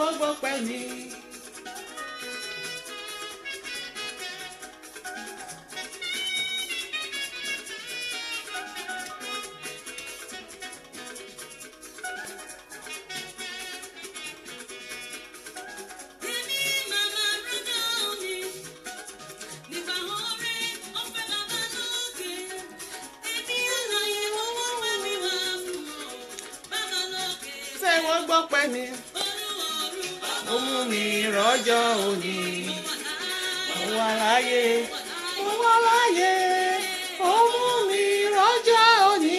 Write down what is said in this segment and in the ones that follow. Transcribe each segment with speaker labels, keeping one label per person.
Speaker 1: tẹ́wọ́ gbọ́pẹ́ mi. Tẹ́wọ́ gbọ́pẹ́ mi. Ó mú mi rọ́jọ́ òní. Mo wà láyé. Mo wà láyé. Ó mú mi rọ́jọ́ òní.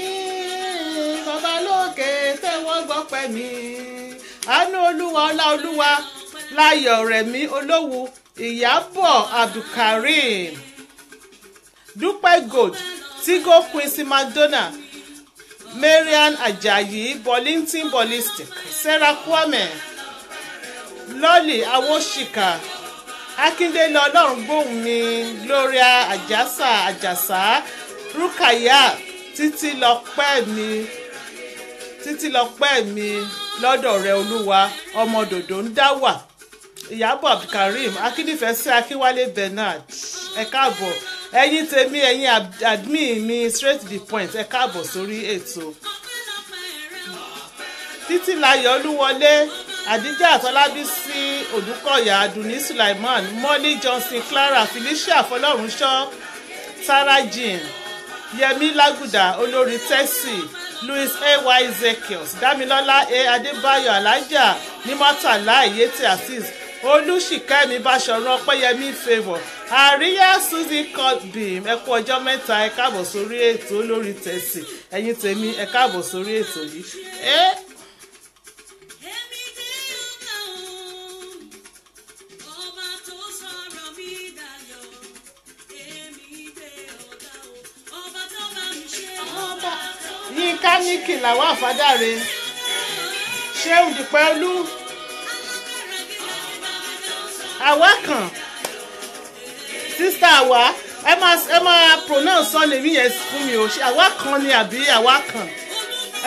Speaker 1: Bàbá lókè tẹ́wọ́ gbọ́pẹ́ mi. Àánú Olúwa ọlá Olúwa Láyọ̀ Rẹ̀mí Olówù Ìyábọ̀ Abdulkareem Dúpẹ́ Gold Tigo Quincy McDonald Marian Ajayi Bolinton Ballistic Sarah Kwame Lọ́lì Awóṣìkà Akíndélé Ọlọ́rungbóhùnmi Gloria Àjàsà Rúkàyà Títílọpẹ́ mi lọ́dọ̀ rẹ Olúwa ọmọ dòdò ń dá wà Ìyábọ̀ Abdulkareem Akíndífẹ̀sí Akínwálé Bernard ẹ káàbọ̀ ẹ̀yin tèmi ẹ̀yin admin mi straight to the point ẹ káàbọ̀ sórí ètò Títílayọ̀ Olúwọlé Àdíjà Àtọ́lábísí Òdúkọ̀yà Adùnní Sulaiman Molly Johnson Clara Felicia Fọlọ́runṣọ́ Sarah Jean Yẹmí Lágùdà Olórí Tẹ́sì Louis A.Y. Ezekiel Dámilọ́lá A. Adébáyọ̀ Alájà Nímọ́tàlá Ìyétì Azeez Olúṣìkẹ́mi Báṣọ̀run Ọpẹ́yẹmí Favour Àríyá Suzy Codbeam ẹ kú ọjọ́ mẹ́ta ẹ káàbọ̀ sórí ètò Olórí Tẹ́sì ẹ̀yin tèmi ẹ káàbọ̀ sórí ètò yìí. Yínká Níkì Làwọn Àfádáre Ṣéun Dìpẹ́olú àwa kan sísá àwa ẹ máa pronounce surname yẹn fún mi o ṣe àwa kan ni àbí àwa kan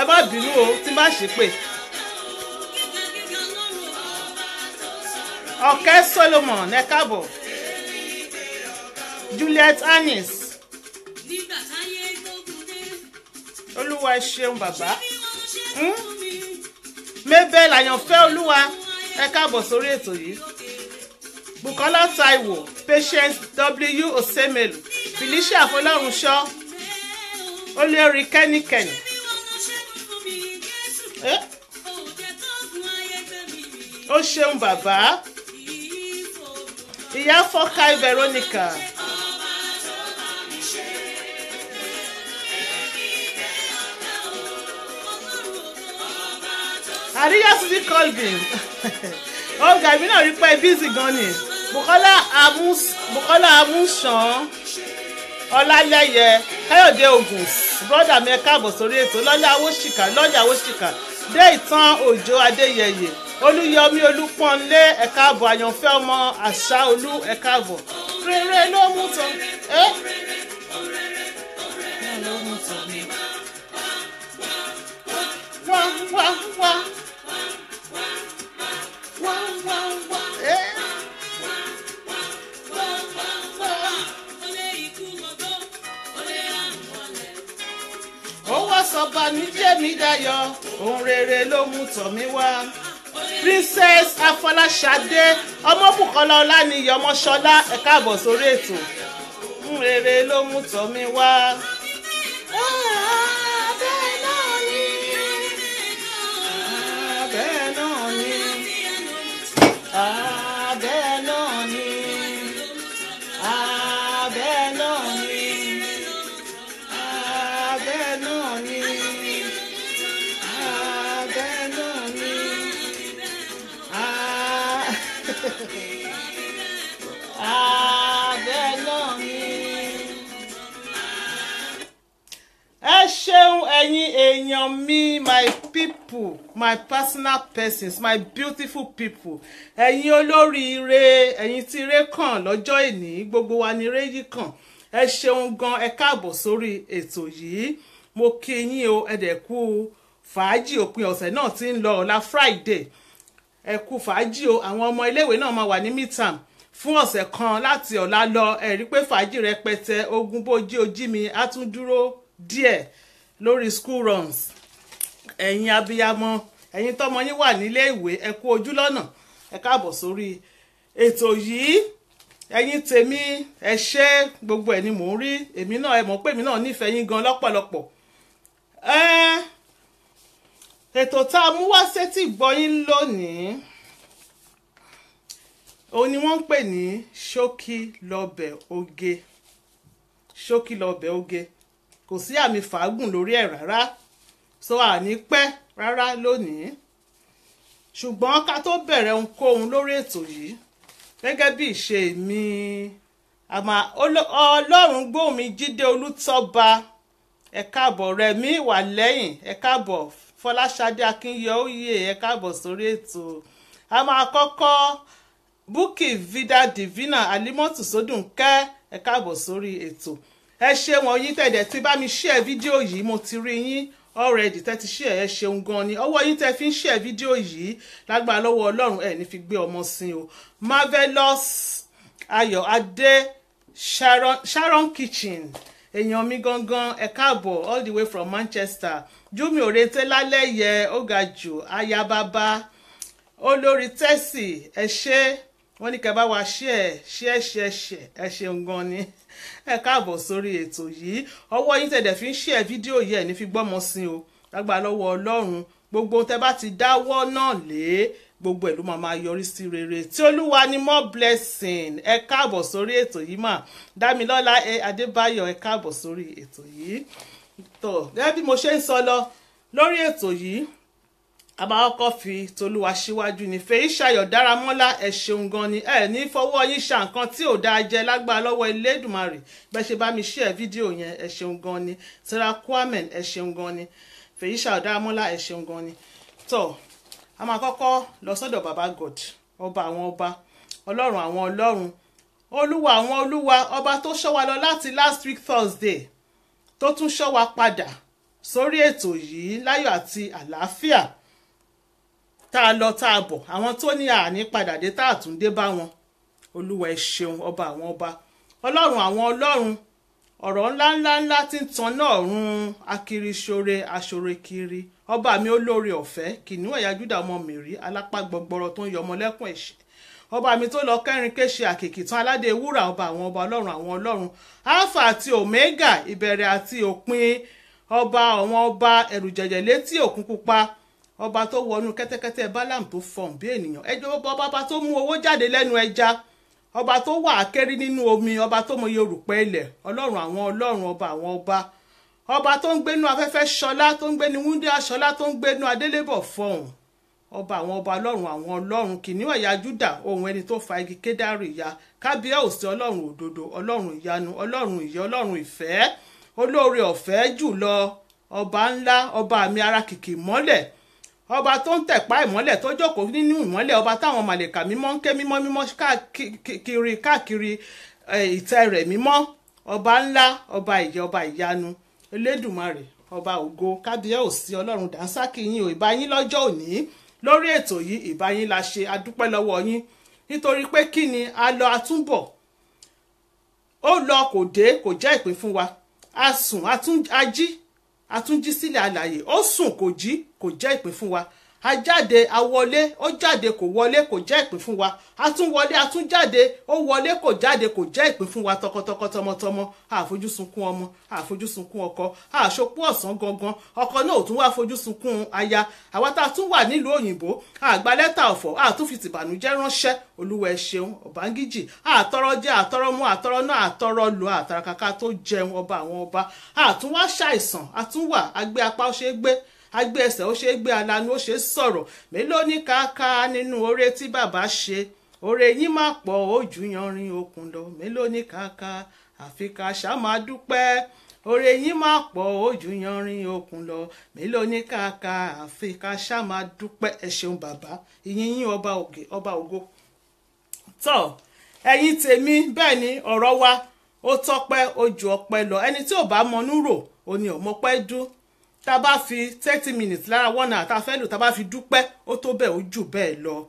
Speaker 1: ẹ má bínú o tí má ṣe pé Ọ̀kẹ́ Solomon ẹ káàbọ̀ Juliet Anis Olúwa ẹ ṣeun bàbá Mabel Àyànfẹ́ Olúwa ẹ káàbọ̀ sórí ètò yìí Bukola Taiwo Patience W Osemelu Felicia Fọlọ́runṣọ́ Olórí Kẹ́nikẹ́ni ó ṣeun bàbá Ìyá Fọ́káì Veronica Àríyá Suzy Colvin ọgá mi náà rí pé bísí gan ni Bukola Amúsàn Ọlálẹ́yẹ Káyọ̀dé Ogun brọ́dà mi ẹ káàbọ̀ sórí ètò lọ́jà Awóṣìkà dé ìtàn Òjó Adéyẹyẹ Olúyọmí Olúpọ́nlé ẹ káàbọ̀ Àyànfẹ́ ọmọ àṣà olú ẹ káàbọ̀ rere ló mú tán wá. Ó wá sọba níjẹ́ mi dayọ̀ ohun rere ló mú tọ̀ mí wá. Princess Afọláṣadé Ọmọbùkọ́lá Ọláníyì Ọmọṣọlá ẹ káàbọ̀ sórí ètò ohun rere ló mú tọ̀ mí wá. Ẹ ṣeun ẹ̀yin èèyàn mi, my people, my personal persons, my beautiful people, ẹ̀yin olóríire, ẹ̀yin tí ire kàn lọ́jọ́ ìní, gbogbo wa ni ire yìí kàn. Ẹ ṣeun gan, ẹ káàbọ̀ sórí ètò yìí. Mo kí yín o, ẹ dẹ̀ kú fàájì òpin ọ̀sẹ̀ náà tí ń lọ ọ̀la Friday. ẹ kú fàájì o. àwọn ọmọ iléèwé náà máa wà ní midterm fún ọ̀sẹ̀ kan láti ọ̀la lọ. ẹ rí pé fàájì rẹpẹtẹ ogun bójí ojí mi á tún dúró díẹ̀ lórí school runs. ẹ̀yin abiyamọ, ẹ̀yin tọ́mọ yín wà nílé ìwé, ẹ kú ojú lọ́nà, ẹ káàbọ̀ sórí ètò yìí. ẹ̀yin tèmi, ẹ ṣé, gbogbo ẹ̀ ni mò ń rí. èmi náà, ẹ mọ̀ pé èmi náà nífẹ̀ẹ́ yín gan lọ́pọ̀lọpọ̀. ètò tá a mú wá sétí gbọ́yìn lónìí òun ni wọ́n ń pè ní ṣókí lọ́bẹ̀ oge. ṣókí lọ́bẹ̀ oge, kò sí àmì fàágùn lórí ẹ̀ rárá, so àní pẹ́ rárá lónìí. ṣùgbọ́n ká tó bẹ̀rẹ̀ ohunkóhun lórí ètò yìí, gẹ́gẹ́ bí ìṣe mi, ọlọ́run gbóhùn mi Jídé Olútọ́ba, ẹ káàbọ̀. Rẹ̀mí wà lẹ́yìn, ẹ káàbọ̀. Fọláṣadé Akínyẹ̀óyè, ẹ káàbọ̀ sórí ètò. a máa kọ́kọ́ Bukky Vida Divina Alimotu Sódùnkẹ́, ẹ káàbọ̀ sórí ètò. ẹ ṣeun yín tẹ̀dẹ̀ tí bá mi share fídíò yìí, mo ti rí yín already tẹ́ ti share, ẹ ṣeun gan ni. ọwọ́ yín tẹ́ fi ń share fídíò yìí lágbára lọ́wọ́ Ọlọ́run ẹ̀ ní fi gbé ọmọ sí o. Marvelous Ayọ̀ Adé Sharon Kitchen, èèyàn mi gangan, ẹ káàbọ̀ all the way from Manchester. Júmi Òrètè Lálẹ́yẹ, ó ga jù, ayababa olórí tẹ́sì, ẹ ṣé, wọ́n ní kẹ́ bá wa share ẹ ṣeun gan ni. ẹ káàbọ̀ sórí ètò yìí. ọwọ́ yín tẹ̀dẹ̀ fi ń share fídíò yìí ẹ̀ ní fi gbọ́mọ sí o lágbára lọ́wọ́ Ọlọ́run. gbogbo tẹ́ bá ti dáwọ́ náà lé, gbogbo ẹ̀ ló máa yọrí sí rere. tí Olúwa ni more blessing, ẹ káàbọ̀ sórí ètò yìí mà. Dámilọ́lá Adébáyọ̀, ẹ káàbọ̀ sórí ètò yìí. tó gẹ́gẹ́ bí mo ṣe ń sọ lọ lórí ètò yìí, a máa kọ́kọ́ fi tolúwa síwájú ní. Fèyíṣayọ̀ Dáramọ́lá, ẹ ṣeun gan ni. ẹ ní fọwọ́ yín ṣa nǹkan tí ò dáa jẹ lágbára lọ́wọ́ Elédùmarè. bẹ́ẹ̀ ṣe bá mi share fídíò yẹn, ẹ ṣeun gan ni. Sarah Kwame, ẹ ṣeun gan ni. Fèyíṣayọ̀ Dáramọ́lá, ẹ ṣeun gan ni. tó a máa kọ́kọ́ lọ sọ́dọ̀ baba God, ọba àwọn ọba, ọlọ́run àwọn ọlọ́run, olúwa àwọn olúwa, ọba tó ṣọ́ wa lọ láti last week Thursday, tó tún ṣọ́ wa padà sórí ètò yìí láyọ̀ àti àlàáfíà. tá a lọ tá a bọ̀, àwọn tó ní àní padà dé tá a tún dé bá wọn. olúwa ẹ ṣeun, ọba àwọn ọba, ọlọ́run àwọn ọlọ́run, ọ̀rọ̀ ńláńlá tí ń tan náà run akiriṣore aṣorekiri, ọba mi olóore ọ̀fẹ́, kìnìún ẹ̀yà Júdà ọmọ Mèrí, alápá gbọgbọrọ tó ń yọ ọmọ lẹ́kùn ẹ̀ṣẹ̀, ọba mi tó lọ kẹrin kéṣe àkìkì tán aládé wúrà, ọba àwọn ọba, ọlọ́run àwọn ọlọ́run, alpha àti omega, ìbẹ̀rẹ̀ àti òpin, ọba àwọn ọba, ẹ̀rù jẹ̀jẹ̀ létí òkun pupa, ọba tó wọnú kẹ́tẹ́kẹ́tẹ́ Bálámù tó fọ̀n bí ènìyàn, ọba tó mú owó jáde lẹ́nu ẹja, ọba tó wà akẹ́rí nínú omi, ọba tó mọ yorùpẹ́ ilẹ̀, ọlọ́run àwọn ọlọ́run, ọba àwọn ọba, ọba tó ń gbénú afẹ́fẹ́ ṣọlá, tó ń gbénu wúndíá ṣọlá, tó ń gbénu adélébọ̀ fọ̀hún, ọba àwọn ọba, ọlọ́run àwọn ọlọ́run, kìnìún ẹ̀yà Júdà, ohun ẹni tó fa igi kédárì ya, kábíyèsí ọlọ́run òdodo, ọlọ́run ìyanu, ọlọ́run ìyẹ́, ọlọ́run ìfẹ́, olóore ọ̀fẹ́ jùlọ, ọba ńlá, ọba mi ara kìkì mọ́lẹ̀, ọba tó ń tẹ̀pá ìmọ́lẹ̀ tó jókòó nínú ìmọ́lẹ̀, ọba táwọn màlẹ̀kà mímọ́ ń ké mímọ́ káàkiri ìtẹ́ rẹ̀ mímọ́, ọba ńlá, ọba ìyẹ́, ọba ìyanu, Elédùmarè, ọba ògo, kábíyèsí ọlọ́run dànsákì yín o. ìbá yín lọ́jọ́ òní lórí ètò yìí, ìbá yín la ṣe, adúpẹ́ lọ́wọ́ yín, nítorí pé kí ni a lọ àtúnbọ̀, ó lọ kò dé, kò jẹ́ ìpín fún wa. a sùn àtúnjí sílẹ̀ alààyè, ó sùn kò jí, kò jẹ́ ìpín fún wa. a jáde, a wọlé, ó jáde kò wọlé, kò jẹ́ ìpín fún wa. a tún wọlé, a tún jáde, ó wọlé kò jáde, kò jẹ́ ìpín fún wa. tọkọtọkọ tọmọtọmọ, àfojúsunkún ọmọ, àfojúsunkún ọkọ, àṣopọ̀ ọ̀sán gangan, ọkọ náà ò tún wá fojúsunkún aya. àwa tá a tún wà nílùú òyìnbó, àgbà lẹ́tà ọ̀fọ̀, àtún fi tìbànújẹ́ ránṣẹ́. olúwa ẹ ṣeun, ọ̀bángíjì, àtọrọ jẹ, àtọrọ mu, àtọrọ náà, àtọrọ lò, àtàràkàkà tó jẹun, ọba àwọn ọba. àtún wá ṣàìsàn, àtún wà, agbé apá ó ṣe é gbé, agbé ẹsẹ̀ ó ṣe é gbé, alanu ó ṣe é sọ̀rọ̀. mélòó ní kàkà nínú oore tí bàbá ṣe, oore yín máa pọ̀ ojú yanrìn okùn lọ. mélòó ní kàkà, àfi ká ṣá máa dúpẹ́, oore yín máa pọ̀ ojú yanrìn okùn lọ. mélòó ní kàkà, àfi ká ṣá máa dúpẹ́. ẹ ṣeun bàbá, ìyìn yín ọba òkè, ọba ògo. tọ́ ẹ̀yin tèmi, bẹ́ẹ̀ ni ọ̀rọ̀ wa ó tọ́pẹ́ ojú ọpẹ́ lọ. ẹni tí ò bá mọnú rò ó ní ọmọpẹ́ dún. tá a bá fi 30 minutes lára 1 hour tá a fẹ́ lò, tá a bá fi dúpẹ́, ó tó bẹ́ẹ̀, ó jù bẹ́ẹ̀ lọ.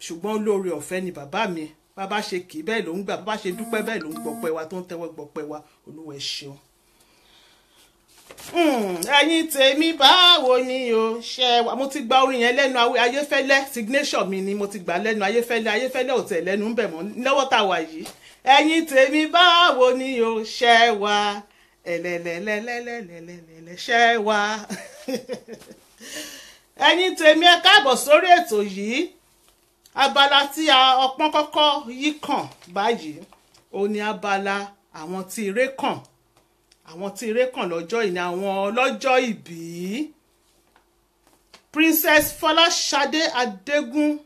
Speaker 1: ṣùgbọ́n olóore ọ̀fẹ́ ni bàbá mi, bàbá ṣe kì í bẹ́ẹ̀ ló ń gbà, bàbá ṣe dúpẹ́ bẹ́ẹ̀ ló ń gbọpẹ́ wa, tó ń tẹ́wọ́ gbọpẹ́ wa. Olúwa ẹ ṣeun. Ẹ̀yin tèmi báwo ni o ṣe wà. Mo ti gba orin yẹn lẹ́nu Ayéfẹ́lẹ́, signature mi ni mo ti gbà lẹ́nu Ayéfẹ́lẹ́ ò tẹ̀ lẹ́nu ń bẹ̀ mọ́ lọ́wọ́ tá a wà yìí. Ẹ̀yin tèmi báwo ni o ṣe wà, ẹ̀lẹ́lẹ́lẹ́lẹ́lẹ́lẹ́lẹ́ ṣe wà. Ẹ̀yin tèmi ẹ káàbọ̀ sórí ètò yìí. Abala tí ọpọ́n kọ́kọ́ yí kàn báyìí, ó ní abala àwọn tí ire kàn. Àwọn tí ire kàn lọ́jọ́ ìní, àwọn ọlọ́jọ́ ìbí. Princess Fọláṣadé Adégún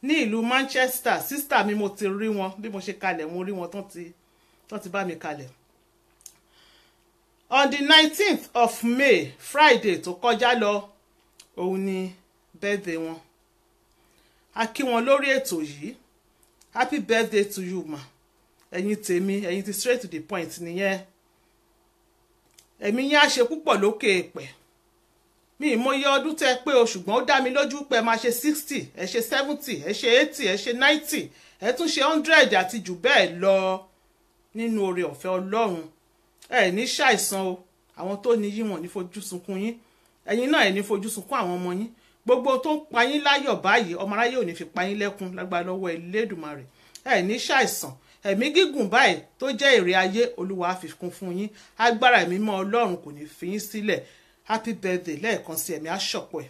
Speaker 1: ní ìlú Manchester, sister mi, mo ti rí wọn bí mo ṣe kalẹ̀, mo rí wọn tán ti bá mi kalẹ̀. On the 19th of May, Friday tó kọjá lọ, òun ni birthday wọn. A kí wọn lórí ètò yìí. Happy birthday to you ma. Ẹ̀yin tèmi, ẹ̀yin ti straight to the point nìyẹn. Ẹ̀mí yín á ṣe púpọ̀ lókè èpẹ̀. Mi mo yẹ ọdún tẹ́ pé o, ṣùgbọ́n ó dá mi lójú pé ẹ máa ṣe 60, ẹ ṣe 70, ẹ ṣe 80, ẹ ṣe 90, ẹ tún ṣe 100 àti jù bẹ́ẹ̀ lọ nínú oore ọ̀fẹ́ Ọlọ́run. Ẹ ní ṣàìsàn o. Àwọn tó ní yín wọ́n ní fojú sunkún yín. Ẹ̀yin náà ẹ ní fojú sunkún àwọn ọmọ yín. Gbogbo tó ń pa yín láyọ̀ báyìí, ọmọ aráyé ò ní fi pa yín lẹ́kún lágbára lọ́wọ́ Elédùmarè. Ẹ ní ṣàìsàn. Ẹ̀mí gígùn báyìí tó jẹ́ èrè ayé, Olúwa á fi kún fún yín. Agbára ẹ̀mí mọ́ Ọlọ́run kò ní fi yín sílẹ̀. Happy birthday lẹ́ẹ̀kan sí, ẹ̀mí á ṣọ̀pọ̀ ẹ̀.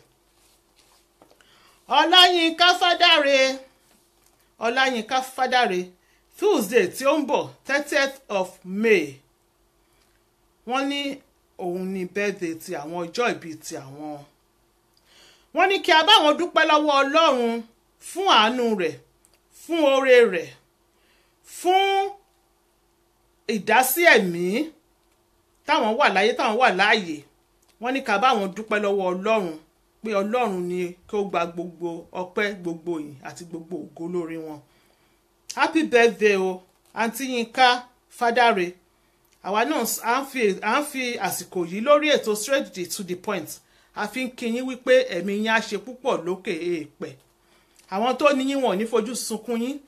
Speaker 1: Ọláyínká Fádáre Tuesday tí ó ń bọ̀ 30th of May. Wọ́n ní òun ni birthday ti àwọn, ọjọ́ ìbí ti àwọn. Wọ́n ní kí a bá wọn dúpẹ́ lọ́wọ́ Ọlọ́run fún àánú rẹ̀, fún oore rẹ̀, fún ìdásí ẹ̀mí táwọn wà láyé, táwọn wà láàyè. Wọ́n ní ká bá wọn dúpẹ́ lọ́wọ́ Ọlọ́run pé Ọlọ́run ni kí ó gba gbogbo ọpẹ́, gbogbo ìyìn àti gbogbo ògo lórí wọn. Happy birthday o, Aunty Yínká Fádáre. Àwa náà à ń fi àsìkò yìí lórí ètò straight to the point. A fi ń kí yín wípé ẹ̀mí yín á ṣe púpọ̀ lókè èèpẹ̀. Àwọn tó ní yín wọn ò ní fojú sunkún yín.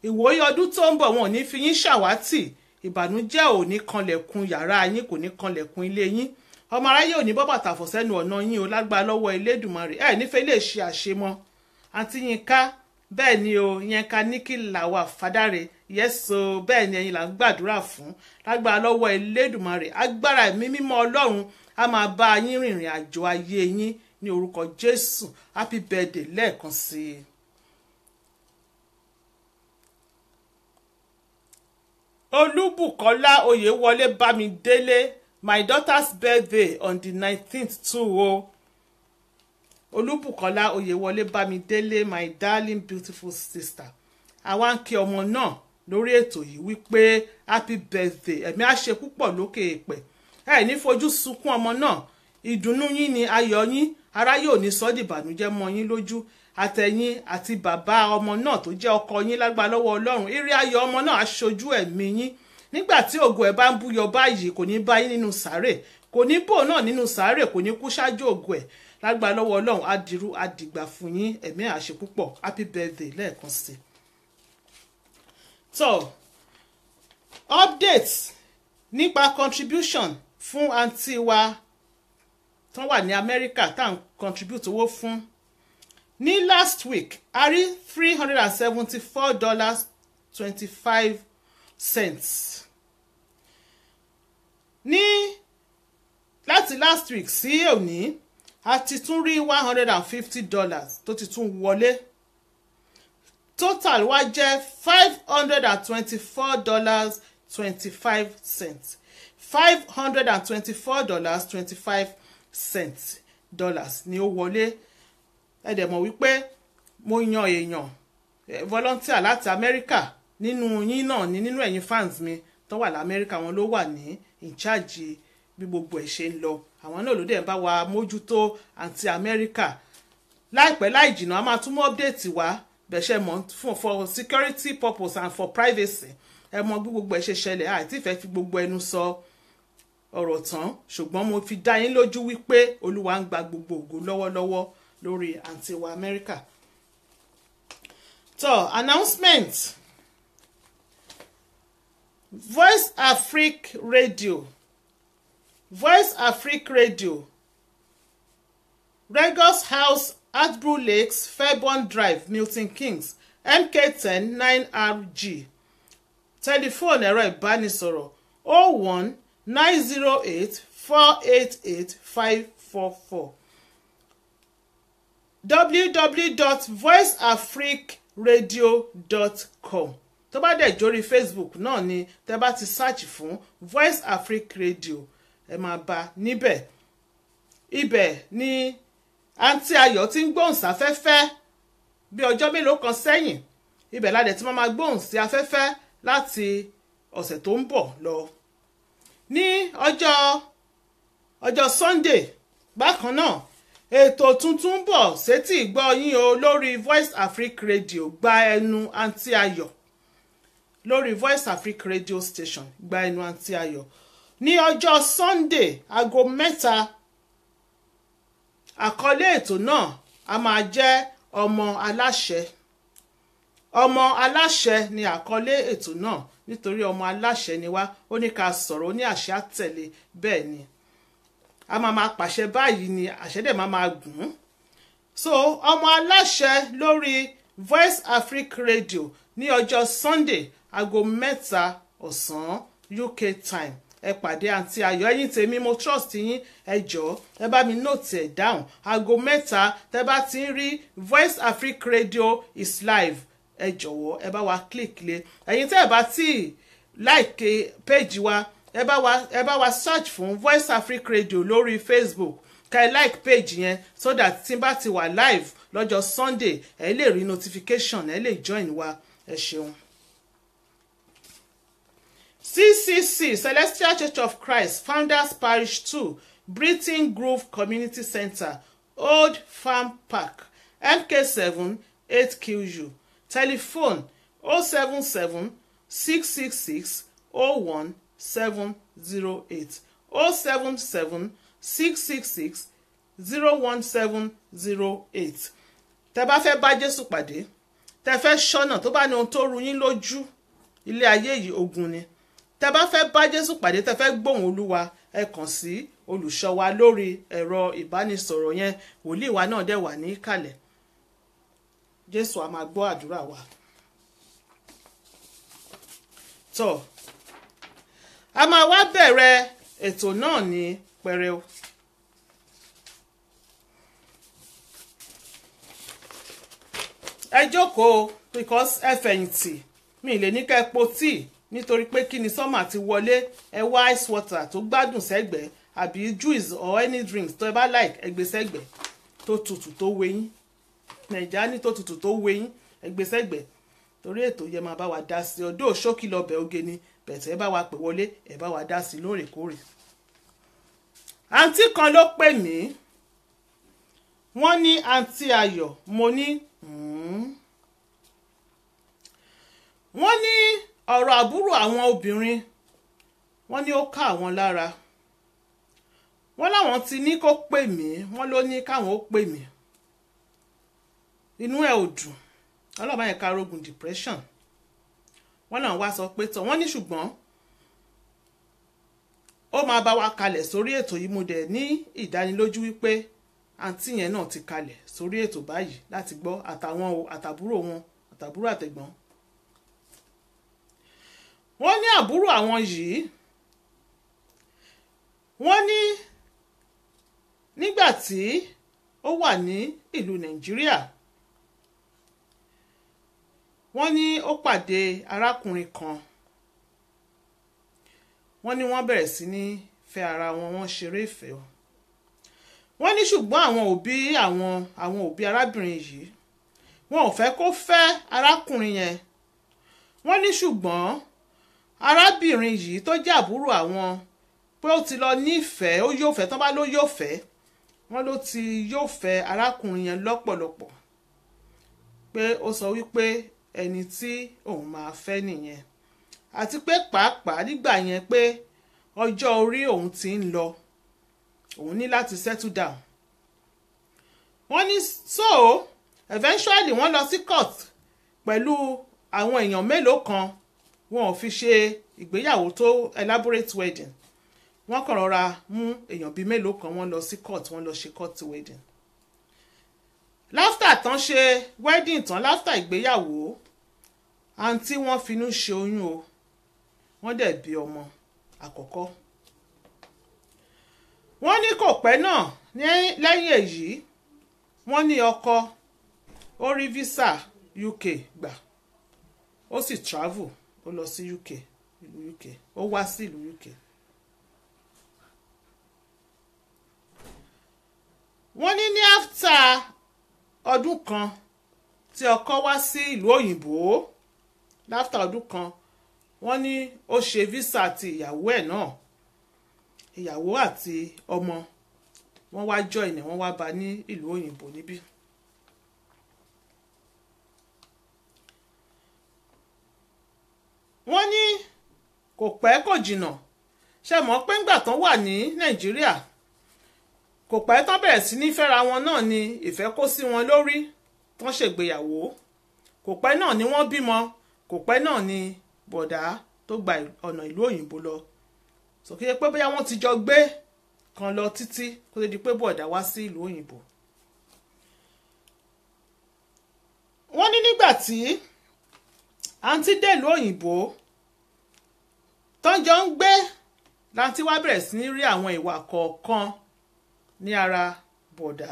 Speaker 1: Ìwòye ọdún tó ń bọ̀ wọn ò ní fi yín ṣàwátì. Ìbànújẹ́ ò ní kanlẹ̀kùn yàrá yín, kò ní kanlẹ̀kùn ilé yín. Ọmọ aráyé ò ní bọ́ bàtà fọ̀ sẹ́nu ọ̀nà yín o, lágbára lọ́wọ́ Elédùmarè. Ẹ nífẹ̀ẹ́ lè ṣe àṣemọ́. Aunty Yínká, bẹ́ẹ̀ ni o, Yínká Níkì Làwà Fádáre. Yes o, bẹ́ẹ̀ ni ẹ̀yin là ń gbàdúrà fún. Lágbára lọ́wọ́ Elédùmarè. Agbára ẹ̀mí mímọ́ Ọlọ́run a máa bá yín rìnrìn àjò ayé yín ní orúkọ Jésù. Happy birthday lẹ́ẹ̀kan sí i. Olúbùkọ́lá Oyèwọlé Bámidélé, my daughter's birthday on the 19th too o. Olúbùkọ́lá Oyèwọlé Bámidélé, my darling beautiful sister. Àwa ń kí ọmọ náà lórí ètò yìí wípé happy birthday. Ẹ̀mí á ṣe púpọ̀ lókè èèpẹ̀. Ẹ ní fojú sunkún ọmọ náà. Ìdùnnú yín ni ayọ̀ yín. Ara yóò ní sọ di ìbànújẹ́ mọ́ yín lójú. Àtẹ̀yin àti bàbá ọmọ náà tó jẹ́ ọkọ yín lágbára lọ́wọ́ Ọlọ́run. Ire ayọ̀ ọmọ náà á ṣojú ẹ̀mí yín. Nígbà tí ògo ẹ̀ bá ń búyọ báyìí, kò ní bá yín nínú sàárè. Kò ní bò náà nínú sàárè, kò ní kú ṣáájú ògo ẹ̀. Lágbára lọ́wọ́ Ọlọ́run á dirú á dìgbà fún yín. Ẹ̀mí á ṣe púpọ̀. Happy birthday lẹ́ẹ̀kan sí. So, updates nípa contribution fún àǹtí wa tán wà ní Amẹ́ríkà tá à ń contribute owó fún. Ní last week, a rí $374.25. Ní láti last week sí òní, a ti tún rí $150 tó ti tún wọlé. Total wá jẹ́ $524.25. $524.25 ni ó wọlé. Ẹ dẹ̀ mọ̀ wípé mo yan èèyàn volunteer láti Amẹ́ríkà nínú yín náà ni, nínú ẹ̀yin fans mi tó wà l'Amẹ́ríkà, wọn ló wà ní in charge bí gbogbo ẹ̀ ṣe ń lọ. Àwọn náà ló dẹ̀ ń bá wa mójútó àǹtí Amẹ́ríkà. Láìpẹ́ láì jìnnà a máa tún mú update wá bẹ̀ṣẹ̀ mọ́ for security purpose and for privacy. Ẹ mọ̀ bí gbogbo ẹ̀ ṣe ṣẹlẹ̀, àìtí ìfẹ́ fi gbogbo ẹnu sọ ọ̀rọ̀ tán, ṣùgbọ́n mo fi dá yín lójú wípé Olúwa ń gba gbogbo ògo lọ́wọ́lọ́wọ́ lórí àǹtí wa Amẹ́ríkà. So, announcement. Voice Afrique Radio. Voice Afrique Radio. Regos House, Atbrew Lakes, Fairborn Drive, Milton Keynes, MK10 9RG. Telephone ẹ̀rọ ìbánisọ̀rọ̀ 01 908 488 544. www.voiceafricradio.com. tó bá dẹ̀ jórí Facebook náà ni tẹ́ bá ti search fún Voice Afrique Radio ẹ máa bá níbẹ̀. Ibẹ̀ ni àǹtí Ayọ̀ tí ń gbóhùn sáfẹ́fẹ́ bí ọjọ́ mélòó kan sẹ́yìn. Ibẹ̀ la dẹ̀ tí máa gbóhùn sí afẹ́fẹ́ láti ọ̀sẹ̀ tó ń bọ̀ lọ. Ní ọjọ́ Sunday bákan náà ètò tuntun bọ̀ sétí ìgbọ́ yín o lórí Voice Afrique Radio gba ẹnu àǹtí Ayọ̀ lórí Voice Afrique Radio station gba ẹnu àǹtí Ayọ̀ ní ọjọ́ Sunday aago 3. Àkọlé ètò náà a máa jẹ́ ọmọ aláṣẹ. Ọmọ aláṣẹ ni àkọlé ètò náà nítorí ọmọ aláṣẹ ni wá ó ní ká sọ̀rọ̀ ó ní àṣẹ àtẹ̀lé bẹ́ẹ̀ ni a máa pàṣẹ báyìí ni àṣẹ dẹ̀ máa gùn. So ọmọ aláṣẹ lórí Voice Afrique Radio ní ọjọ́ Sunday aago 3 ọ̀sán UK time. Ẹ pàdé àǹtí Ayọ̀ ẹ̀yin tèmi mo trust yín ẹ jọ̀ọ́ ẹ bá mi note ẹ̀ down aago 3 tẹ́ bá ti ń rí Voice Afrique Radio is live ẹ jọ̀wọ́ ẹ bá wa click lé ẹ̀yin tẹ́ ẹ bá ti like page wa ẹ bá wa search fún Voice Afrique Radio lórí Facebook ká ẹ like page yẹn so that tí n bá ti wà live lọ́jọ́ Sunday ẹ lè rí notification ẹ lè join wa ẹ ṣeun. CCC Celestial Church of Christ Founders Parish 2 Britain Grove Community Center Old Farm Park MK7 8QU. Telephone 077 666 01708 077 666 01708. Tẹ́ bá fẹ́ bá Jésù pàdé tẹ́ fẹ́ ṣọ́nà tó bá ní ohun tó rú yín lójú ilé ayé yìí ogun ni. Tẹ́ bá fẹ́ bá Jésù pàdé tẹ́ fẹ́ gbóhùn Olúwa ẹ kàn sí olùṣọ́ wa lórí ẹ̀rọ ìbánisọ̀rọ̀ yẹn wòlíì wa náà dẹ̀ wà ní ìkàlẹ̀. Jésù a máa gbọ́ àdúrà wa. Tó a máa wá bẹ̀rẹ̀ ètò náà ní pẹrẹu. Ẹ jókòó because ẹ fẹ̀yìntì mi lè ní kẹ́ po tíì nítorí pé kí ni sọ́mà ti wọlé ẹ wá ice water tó gbádùn sẹ́gbẹ̀ẹ́ àbí juice or any drinks tó ẹ bá like ẹ gbé sẹ́gbẹ̀ẹ́ tó tutù tó wẹ̀yìn Nàìjíríà ní tó tutù tó wẹ̀yìn ẹ gbé sẹ́gbẹ̀ẹ́ torí ètò yẹ máa bá wa dá sí ọdún ṣókí lọ́bẹ̀ oge ni bẹ̀tẹ̀ ẹ bá wa pè wọlé ẹ bá wa dá sí lóòrèkóòrè. Àǹtí kan ló pè mí wọ́n ní àǹtí Ayọ̀ mo ní wọ́n ní ọ̀rọ̀ àbúrò àwọn obìnrin wọ́n ní ó ká àwọn lára wọ́n láwọn ti ní kó pè mí wọ́n ló ní káwọn ó pè mí inú ẹ̀ ò dùn ọlọ́ba yẹn ká rogun depression wọ́n náà wá sọ pé tán wọ́n ní ṣùgbọ́n ó máa bá wa kalẹ̀ sórí ètò yìí mo dẹ̀ ní ìdánilójú wípé àǹtí yẹn náà ti kalẹ̀ sórí ètò báyìí láti gbọ́ àtàwọn àtàbúrò wọn àtàbúrò àtẹ̀gbọ́n. Wọ́n ní àbúrò àwọn yìí wọ́n ní nígbà tí ó wà ní ìlú Nàìjíríà wọ́n ní ó pàdé arákùnrin kan wọ́n ní wọ́n bẹ̀rẹ̀ sí ní fẹ́ ara wọn wọ́n ṣeré ìfẹ́ wọ́n ní ṣùgbọ́n àwọn òbí arábìnrin yìí wọn ò fẹ́ kó fẹ́ arákùnrin yẹn wọ́n ní ṣùgbọ́n arábìnrin yìí tó jẹ́ àbúrò àwọn pé ó ti lọ nífẹ̀ẹ́ ó yóò fẹ́ tán bá ló yóò fẹ́ wọ́n ló ti yóò fẹ́ arákùnrin yẹn lọ́pọ̀lọpọ̀ pé ó sọ wípé ẹni tí òun máa fẹ́ nìyẹn àti pé pàápàá nígbà yẹn pé ọjọ́ orí òun ti ń lọ òun ní láti settle down wọ́n ní so eventually wọ́n lọ sí court pẹ̀lú àwọn èèyàn mélòó kan, wọn ò fi ṣe ìgbéyàwó tó elaborate wedding. Wọ́n kàn rọra mú èèyàn bíi mélòó kan, wọ́n lọ sí court, wọ́n lọ ṣe court wedding. Láftà tán ṣe wedding tán, láftà ìgbéyàwó, àǹtí wọn finú ṣe oyún o, wọ́n dẹ̀ bí ọmọ àkọ́kọ́. Wọ́n ní kò pẹ́ náà lẹ́yìn èyí, wọ́n ní ọkọ ó rí visa UK gbà, ó sì travel, ó lọ sí UK, ìlú UK, ó wá sí ìlú UK. Wọ́n ní after ọdún kan tí ọkọ wá sí ìlú òyìnbó, after ọdún kan, wọ́n ní ó ṣe visa ti ìyàwó ẹ̀ náà, ìyàwó àti ọmọ wọ́n wá join, wọ́n wá bá ní ìlú òyìnbó níbí. Wọ́n ní kò pẹ́ kò jìnnà, ṣe mọ̀ pé ńgbà tán wà ní Nàìjíríà, kò pẹ́ tán bẹ̀rẹ̀ sí ní fẹ́ra wọn náà ni ìfẹ́ kó sí wọn lórí, tán ṣègbéyàwó. Kò pẹ́ náà ni wọ́n bímọ, kò pẹ́ náà ni bọ̀dá tó gba ọ̀nà ìlú òyìnbó lọ. So kí ẹ pé bóyá wọ́n ti jọ gbé kan lọ títí kó tó di pé bọ̀dá wá sí ìlú òyìnbó. Wọ́n ní nígbà tí àǹtí dé ìlú òyìnbó tán jọ ń gbé, láǹtí wá bẹ̀rẹ̀ sí ní rí àwọn ìwà kọ̀ọ̀kan ní ara bọ̀dá.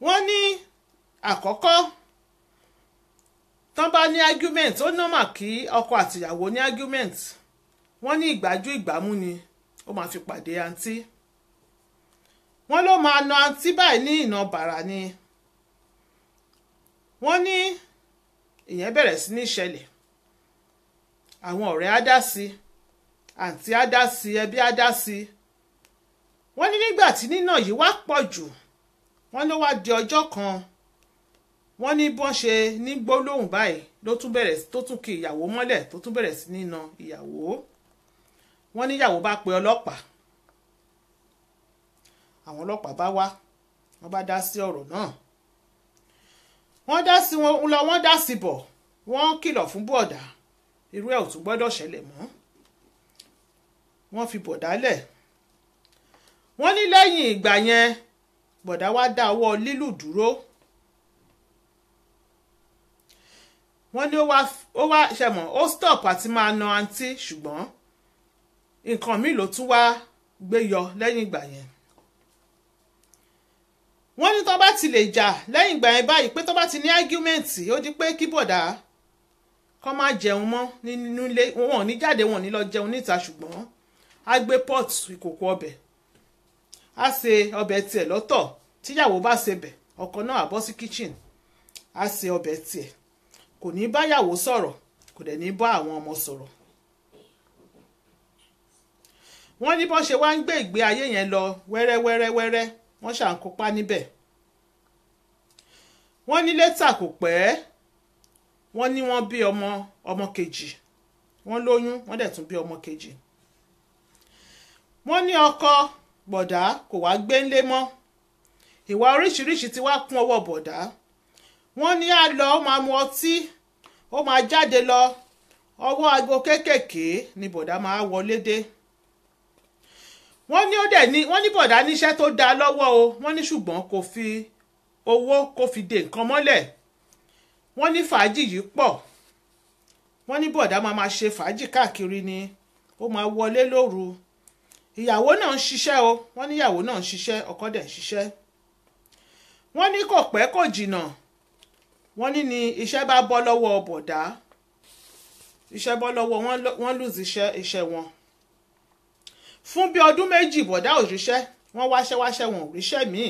Speaker 1: Wọ́n ní àkọ́kọ́, tán bá ní argument, ó normal kí ọkọ àtìyàwó ní argument. Wọ́n ní ìgbájú ìgbámú ni ó máa fi pàdé àǹtí. Wọ́n ló máa na àǹtí báyìí ní ìnà bàrà ni. Wọ́n ní ìyẹn bẹ̀rẹ̀ sí ní ṣẹlẹ̀, àwọn ọ̀rẹ́ á dá sí, àǹtí á dá sí, ẹbí á dá sí. Wọ́n ní nígbà tí nínà yìí wá pọ̀ jù, wọ́n ló wá di ọjọ́ kan, wọ́n ní bọ́n ṣe ní gbólóhùn báyìí ló tún bẹ̀rẹ̀ tó tún kí ìyàwó mọ́lẹ̀, tó tún bẹ̀rẹ̀ sí ní na ìyàwó. Wọ́n ní ìyàwó bá pe ọlọ́pàá, àwọn ọlọ́pàá bá wá, wọ́n bá dá sí ọ̀rọ̀ náà. Wọ́n dá sí wọn lọ, wọ́n dá sí bọ̀, wọ́n kìlọ̀ fún bọ̀dá, irú ẹ̀ ò tún gbọ́dọ̀ ṣẹlẹ̀ mọ́. Wọ́n fi bọ̀dá lẹ̀. Wọ́n ní lẹ́yìn ìgbà yẹn, bọ̀dá wá dá ọwọ́ lílù dúró. Wọ́n ní ó wá ṣẹ̀mọ̀, ó stop àti máa na àǹtí, ṣùgbọ́n nǹkan míì ló tún wá gbé yọ lẹ́yìn ìgbà yẹn. Wọ́n ní tó bá ti lè jà lẹ́yìn ìgbà yẹn báyìí, pé tó bá ti ní argument, ó di pé kí bọ̀dá kó má jẹun mọ́ nínú ilé, wọn ò ní jáde, wọn ò ní lọ jẹun níta, ṣùgbọ́n á gbé pot ìkòkò ọbẹ̀, á ṣe ọbẹ̀ tiẹ̀ lọ́tọ̀. Tíyàwó bá ṣe bẹ̀, ọkọ náà á bọ́ sí kitchen, á ṣe ọbẹ̀ tiẹ̀, kò ní bá yàwó sọ̀rọ̀, kò dẹ̀ ní bá àwọn ọmọ sọ̀rọ̀. Wọ́n ní bọ́n ṣe wá ń gbé ìgbé ayé yẹn lọ wẹ́rẹ́wẹ́rẹ́wẹ́rẹ́, wọ́n ṣà ń kópa níbẹ̀. Wọ́n ní létà kò pẹ́, wọ́n ní wọ́n bí ọmọ kejì, wọ́n lóyún, wọ́n dẹ̀ tún bí ọmọ kejì. Wọ́n ní ọkọ bọ̀dá kò wá gbé ńlé mọ́, ìwà oríṣiríṣi ti wá kún ọwọ́ bọ̀dá. Wọ́n ní á lọ, ó máa mu ọtí, ó máa jáde lọ, ọwọ́ aago kéékèèké ni bọ̀dá máa wọlé dé. Wọ́n ní ó dẹ̀ ní, wọ́n ní bọ̀dá níṣẹ́ tó dáa lọ́wọ́ o, wọ́n ní ṣùgbọ́n kò fi owó kó fi dè nǹkan mọ́lẹ̀. Wọ́n ní fàájì yìí pọ̀, wọ́n ní bọ̀dá máa ṣe fàájì káàkiri ni, ó máa wọlé lóru. Ìyàwó náà ń ṣiṣẹ́ o, wọ́n ní ìyàwó náà ń ṣiṣẹ́, ọkọ dẹ̀ ń ṣiṣẹ́. Wọ́n ní kò pẹ́ kò jìnnà, wọ́n ní ni iṣẹ́ bá bọ́ lọ́wọ́ bọ̀dá, iṣẹ́ bọ́ lọ́wọ́, wọ́n lose iṣẹ́ wọn. Fún bí ọdún méjì bọ̀dá ò ríṣẹ́, wọ́n wáṣẹ́ wọn ò ríṣẹ́ míì.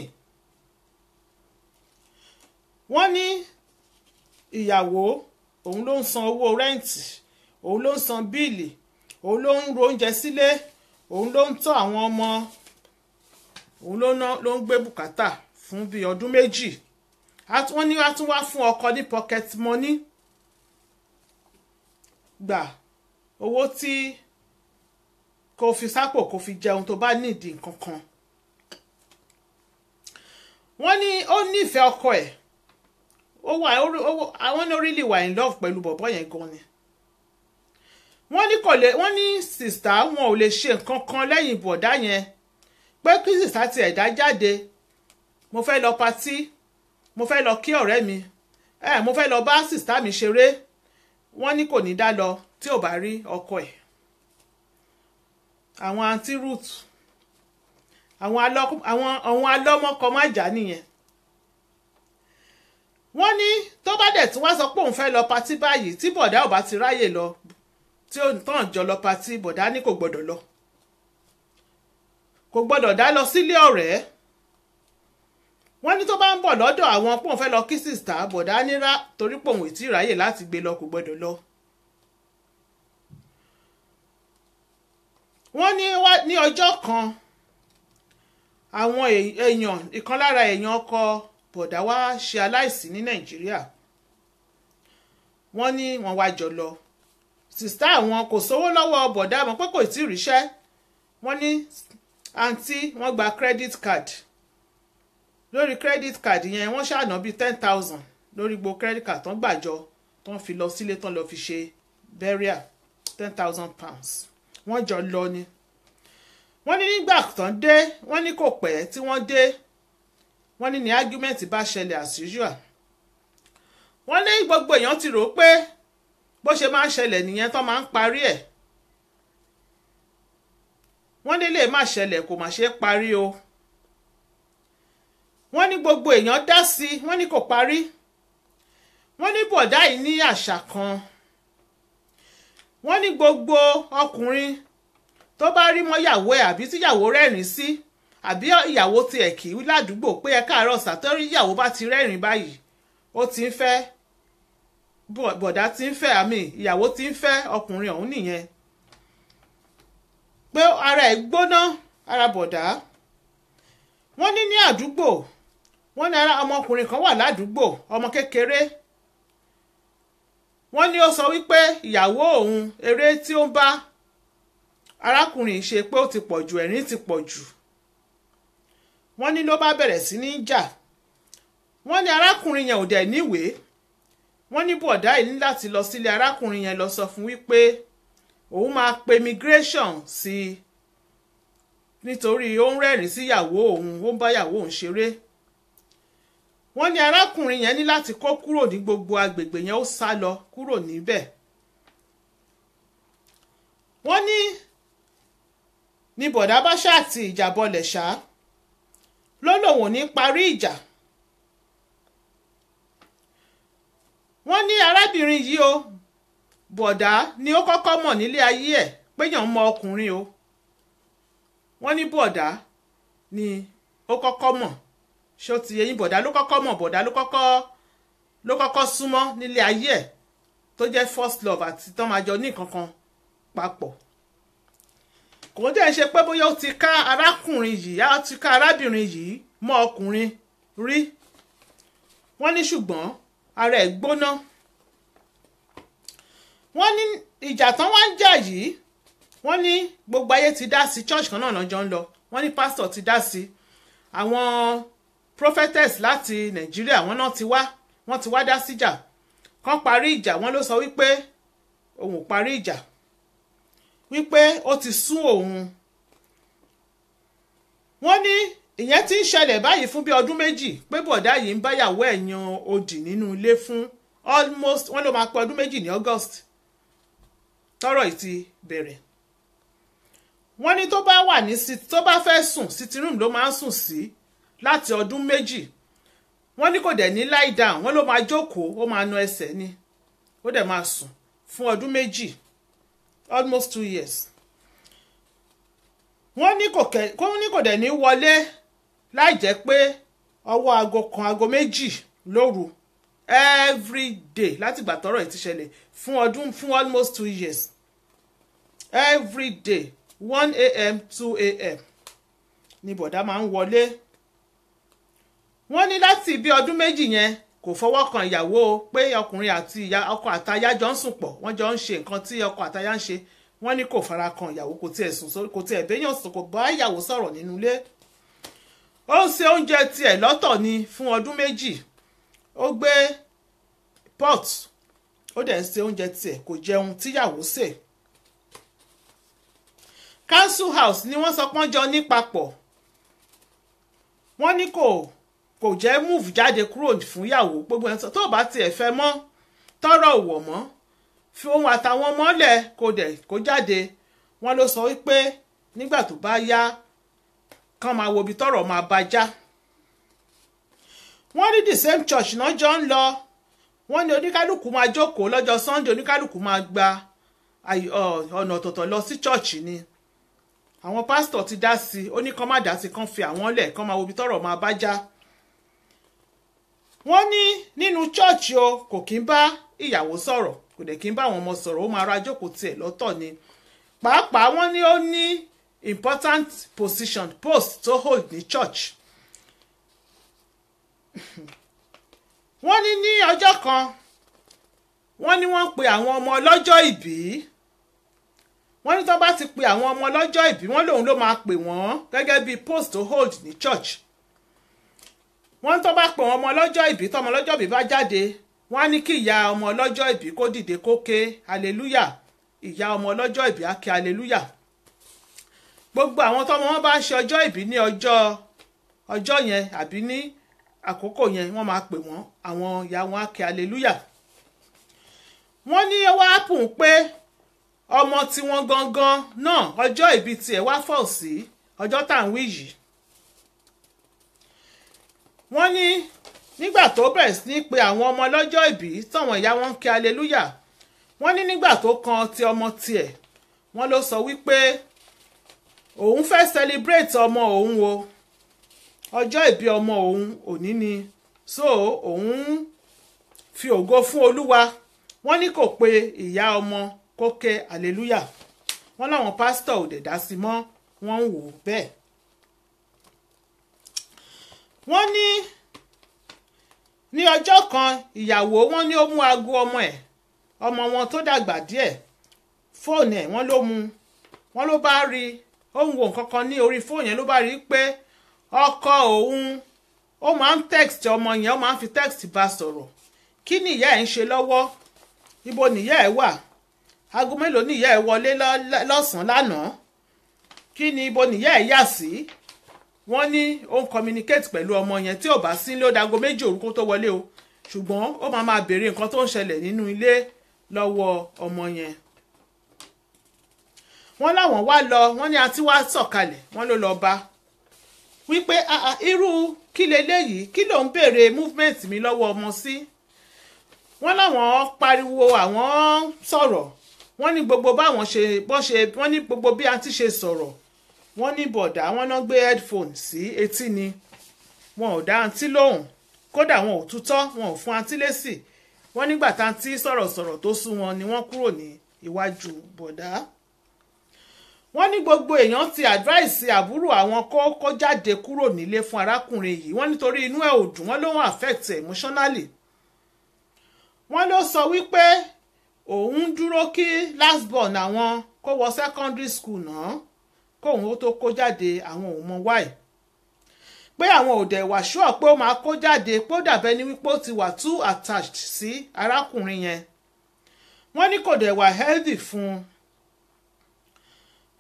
Speaker 1: Wọ́n ní ìyàwó òun ló ń san owó rẹ́ǹtì, òun ló ń san bíìlì, òun ló ń ro oúnjẹ sílé, òun ló ń tọ́ àwọn ọmọ, òun ló ń gbé bùkátà fún bí ọdún méjì. Wọ́n ní wá tún wá fún ọkọ ní pocket money, gbà owó tí kò fi sápò kò fi jẹun tó bá nídìí nǹkan kan. wọ́n ní ó nífẹ̀ẹ́ ọkọ ẹ̀ àwọn ní really wà in love pẹ̀lú bọ̀bọ́ yẹn gan ni. wọ́n ní sista wọn ò lè ṣe nǹkan kan lẹ́yìn bọ̀dá yẹn pé kí sista ti ẹ̀dá jáde mo fẹ́ lọ patí mo fẹ́ lọ kí ọ̀rẹ́ mi mo fẹ́ lọ bá sista mi ṣeré wọ́n ní kò ní dá lọ tí ò bá rí ọkọ ẹ̀. àwọn àǹtí Ruth àwọn alọ́mọkọ má jà nìyẹn. wọ́n ní tó bá dẹ̀ tí wọ́n sọ pé òun fẹ́ lọ patí báyìí tí bọ̀dá ò bá ti ráyè lọ tí ó tàn jọ lọ patí bọ̀dá ní kò gbọ́dọ̀ lọ kò gbọ́dọ̀ dá lọ sílé ọ̀rẹ́. wọ́n ní tó bá ń bọ̀ lọ́dọ̀ àwọn pòun fẹ́ lọ kí sista bọ̀dá nírà torí pòun ì tí ráyè láti gbé lọ kò gbọ́dọ̀ lọ. wọ́n ní ọjọ́ kan àwọn èèyàn ìkan lára èèyàn ọkọ bọ̀dá wá ṣe aláìsí ní Nàìjíríà. wọ́n ní wọ́n wá jọ lọ sista àwọn kò sówó lọ́wọ́ bọ̀dá mọ̀ pé kò tí ì ríṣẹ́. wọ́n ní àǹtí wọ́n gba credit card lórí credit card yẹn wọ́n ṣàná bíi 10,000 lórí gbogbo credit card tán gbàjọ tán fi lọ sílé tán lọ fi ṣe burial 10,000 pounds wọ́n jọ lọ ni. wọ́n ní nígbà tán dé wọ́n ní kò pẹ́ tí wọ́n dé wọ́n ní argument bá ṣẹlẹ̀ as usual. wọ́n ní gbogbo èèyàn ti rò ó pé bó ṣe máa ń ṣẹlẹ̀ nìyẹn tán máa ń parí ẹ̀. wọ́n ní lè má ṣẹlẹ̀ kò má ṣe parí o. wọ́n ní gbogbo èèyàn dá sí wọ́n ní kò parí. wọ́n ní bọ̀dá yìí ní àṣà kan. wọ́n ní gbogbo ọkùnrin tó bá rí mọ́yàwó ẹ̀ àbí tíyàwó rẹ́rìn sí àbí ìyàwó tiẹ̀ kì í ládùúgbò pé ẹ káàárọ̀ sàtọ́rí ìyàwó bá ti rẹ́rìn báyìí ó ti ń fẹ́ bọ̀dá ti ń fẹ́ àmì ìyàwó ti ń fẹ́ ọkùnrin ọ̀hún nìyẹn pé ara ẹ̀ gbóná ara bọ̀dá. wọ́n ní àdúgbò wọ́n ní ara ọmọkùnrin kan wà ládùúgbò ọmọ kékeré. wọ́n ní ó sọ wípé ìyàwó òun eré tí ó ń bá arákùnrin ṣe pé ó ti pọ̀ jù ẹ̀rín ti pọ̀ jù. wọ́n ní ló bá bẹ̀rẹ̀ sí ní jà. wọ́n ní arákùnrin yẹn ò dẹ̀ níwèé. wọ́n ní bọ̀dá yìí ní láti lọ sílé arákùnrin yẹn lọ sọ fún wípé òun máa pe immigration sí i nítorí ó ń rẹ́rìn sí ìyàwó òun ó ń bá ìyàwó òun ṣeré. wọ́n ní arákùnrin yẹn ní láti kó kúrò ní gbogbo agbègbè yẹn ó sá lọ kúrò níbẹ̀. wọ́n ní bọ̀dá bá ṣáàtì ìjà bọlẹ̀ ṣá ló lòun ò ní parí ìjà. wọ́n ní arábìnrin yìí o bọ̀dá ni ó kọ́kọ́ mọ̀ nílé ayé ẹ̀ péyàn mọ ọkùnrin o. wọ́n ní bọ̀dá ni ó kọ́kọ́ mọ̀ ṣé ó ti yé yín bọ̀dá ló kọ́kọ́ mọ̀ bọ̀dá ló kọ́kọ́ súnmọ́ nílé ayé ẹ̀ tó jẹ́ first love àti tán máa jọ ní nǹkan kan papọ̀. kò dẹ̀ ṣe pé bóyá ó ti ká arákùnrin yìí á ti ká arábìnrin yìí mọ́ ọkùnrin rí. wọ́n ní ṣùgbọ́n ara ẹ̀ gbóná. wọ́n ní ìjà tán wá ń jà yìí wọ́n ní gbogbo ayé ti dá sí church kan náà lọ́jọ́ ń lọ wọ́n ní pastor ti dá sí àwọn prophetess láti Nàìjíríà wọ́n náà wọ́n ti wá dá síjà kán parí ìjà wọ́n ló sọ wípé òun ò parí ìjà wípé ó ti sún òun. wọ́n ní ìyẹn ti ń ṣẹlẹ̀ báyìí fún bí ọdún méjì pé bọ̀dá yìí ń báyàwó ẹ̀ yan odì nínú ilé fún almost wọ́n ló máa pé ọdún méjì ní August tọ́rọ̀ yìí ti bẹ̀rẹ̀. wọ́n ní tó bá wà ní tó bá fẹ́ sùn sitting room ló máa ń sùn sí láti ọdún méjì. wọ́n ní kò dẹ̀ ní lie down wọ́n ló máa jókòó ó máa na ẹsẹ̀ ni ó dẹ̀ máa sùn fún ọdún méjì almost 2 years. wọ́n ní kò dẹ̀ ní wọlé láì jẹ́ pé ọwọ́ aago kan aago méjì lóru every day láti ìgbà tọ́rọ̀ yìí ti ṣẹlẹ̀ fún almost 2 years every day 1 a.m. 2 a.m. ni bọ̀dá máa ń wọlé. wọ́n ní láti bí ọdún méjì yẹn kò fọwọ́ kan ìyàwó pé ọkùnrin àti ọkọ àtaya jọ ń sùn pọ̀ wọ́n jọ ń ṣe nǹkan tí ọkọ àtaya ń ṣe wọ́n ní kò fara kan ìyàwó kò tiẹ̀ sùn sórí kò tiẹ̀ béèyàn sùn kò bá ìyàwó sọ̀rọ̀ nínú ilé. ó ń ṣe oúnjẹ tiẹ̀ lọ́tọ̀ ni fún ọdún méjì ó gbé pot ó dẹ̀ ń ṣe oúnjẹ tiẹ̀ kò jẹun tíyàwó sè. council house ni wọ́n sọ pọ́n jọ ní papọ̀ wọ́n ní kò jẹ́ move jáde kúrò fún ìyàwó gbogbo ẹ̀ tó bá tiẹ̀ fẹ́ mọ́ tọrọ òwò mọ́ fi ohun àtàwọn mọ́lẹ̀ kó jáde wọ́n ló sọ wípé nígbà tó bá yá kán máa wo ibi tọ́rọ̀ máa bá já. wọ́n ní the same church náà jọ ń lọ wọ́n ní oníkálukú máa jókòó lọ́jọ́ Sunday oníkálukú máa gba ọ̀nà ọ̀tọ̀ọ̀tọ̀ lọ sí church ni àwọn pásítọ̀ ti dá sí i ó ní kán má dá sí i kán fi àwọn lẹ̀ kán máa wo ibi tọ́rọ̀ máa bá já. wọ́n ní nínú church o kò kí ń bá ìyàwó sọ̀rọ̀ kò dẹ̀ kí ń bá àwọn ọmọ sọ̀rọ̀ ó máa ra jókòó tiẹ̀ lọ́tọ̀ ni pàápàá wọ́n ní ó ní important post to hold ní church. wọ́n ní ọjọ́ kan wọ́n ní wọ́n pe àwọn ọmọ ọlọ́jọ́ ìbí wọ́n ní tó bá ti pe àwọn ọmọ ọlọ́jọ́ ìbí wọ́n lòun ló máa pè wọ́n gẹ́gẹ́ bí post to hold ní church. wọ́n tó bá pe àwọn ọmọ ọlọ́jọ́ ìbí tọmọ ọlọ́jọ́ ìbí bá jáde wọ́n á ní kí ìyá ọmọ ọlọ́jọ́ ìbí kó dìde kó ké hallelujah ìyá ọmọ ọlọ́jọ́ ìbí á ké hallelujah. gbogbo àwọn tọmọ wọn bá ń ṣe ọjọ́ ìbí ní ọjọ́ yẹn àbí ní àkókò yẹn wọ́n máa pè wọ́n àwọn ìyá wọn á ké hallelujah. wọ́n ní ó wá pùn pé ọmọ tiwọn gangan náà ọjọ́ ìbí tiẹ̀ wá fọ̀ sí ọjọ́ tá à ń wí yìí. wọ́n ní nígbà tó bẹ̀rẹ̀ sí ní pé àwọn ọmọ ọlọ́jọ́ ìbí táwọn ìyá wọn ń ké hallelujah wọ́n ní nígbà tó kan ti ọmọ tiẹ̀ wọ́n ló sọ wípé òun fẹ́ celebrate ọmọ òun o ọjọ́ ìbí ọmọ òun òní ni so òun fi ògo fún Olúwa wọ́n ní kò pe ìyá ọmọ kó ké hallelujah wọ́n láwọn pásítọ̀ ò dẹ̀ dá sí mọ́ wọ́n ń wò ó bẹ́ẹ̀. wọ́n ní ọjọ́ kan ìyàwó wọn ní ó mú aago ọmọ wọn tó dàgbà díẹ̀ fóònù ẹ̀ wọ́n ló mú wọ́n ló bá rí ó ń wo nǹkan kan ní orí fóònù yẹn ló bá rí pé ọkọ òun ó máa ń text ọmọ yẹn ó máa ń fi text bá sọ̀rọ̀ kí ni ìyá ẹ̀ ń ṣe lọ́wọ́ ibo nìyá ẹ̀ wà aago mélòó nìyá ẹ̀ wọlé lọ́sàn-án lánàá kí ni ibo nìyá ẹ̀ yà sí wọ́n ní ó ń communicate pẹ̀lú ọmọ yẹn tí ò bá sí ló dago méjì òru kó tó wọlé o ṣùgbọ́n ó máa béèrè nǹkan tó ń ṣẹlẹ̀ nínú ilé lọ́wọ́ ọmọ yẹn. wọ́n láwọn wá lọ wọ́n ní àǹtí wá sọ̀kalẹ̀ wọ́n ló lọ bá wípé irú kí leléyìí kí ló ń béèrè movement mi lọ́wọ́ ọmọ sí. wọ́n láwọn pariwo àwọn sọ̀rọ̀ wọ́n ní gbogbo báwọn ṣe wọ́n ní gbogbo bí àǹtí ṣe sọ̀rọ̀ wọ́n ní bọ̀dà wọ́n náà gbé headphone sí etí ni wọn ò dá àǹtí lóhùn kódà wọn ò tútọ́ wọn ò fún àǹtí lésì wọ́n nígbà táǹtí sọ̀rọ̀sọ̀rọ̀ tó sú wọn ni wọ́n kúrò ní iwájú bọ̀dà. wọ́n ní gbogbo èèyàn ti advice àbúrò àwọn kó jáde kúrò nílé fún arákùnrin yìí wọ́n nítorí inú ẹ̀ ò dùn wọ́n ló ń affect emotionally. wọ́n ló sọ wípé òun dúró kí last born àwọn kó wọ secondary school náà kóun ó tó kó jáde àwọn ò mọ wáì pé àwọn ò dẹ̀ wà ṣúọ̀ pé ó máa kó jáde pé ó dàbẹ́ ní wípé ó ti wà too attached sí arákùnrin yẹn wọ́n ní kò dẹ̀ wà healthy fún un.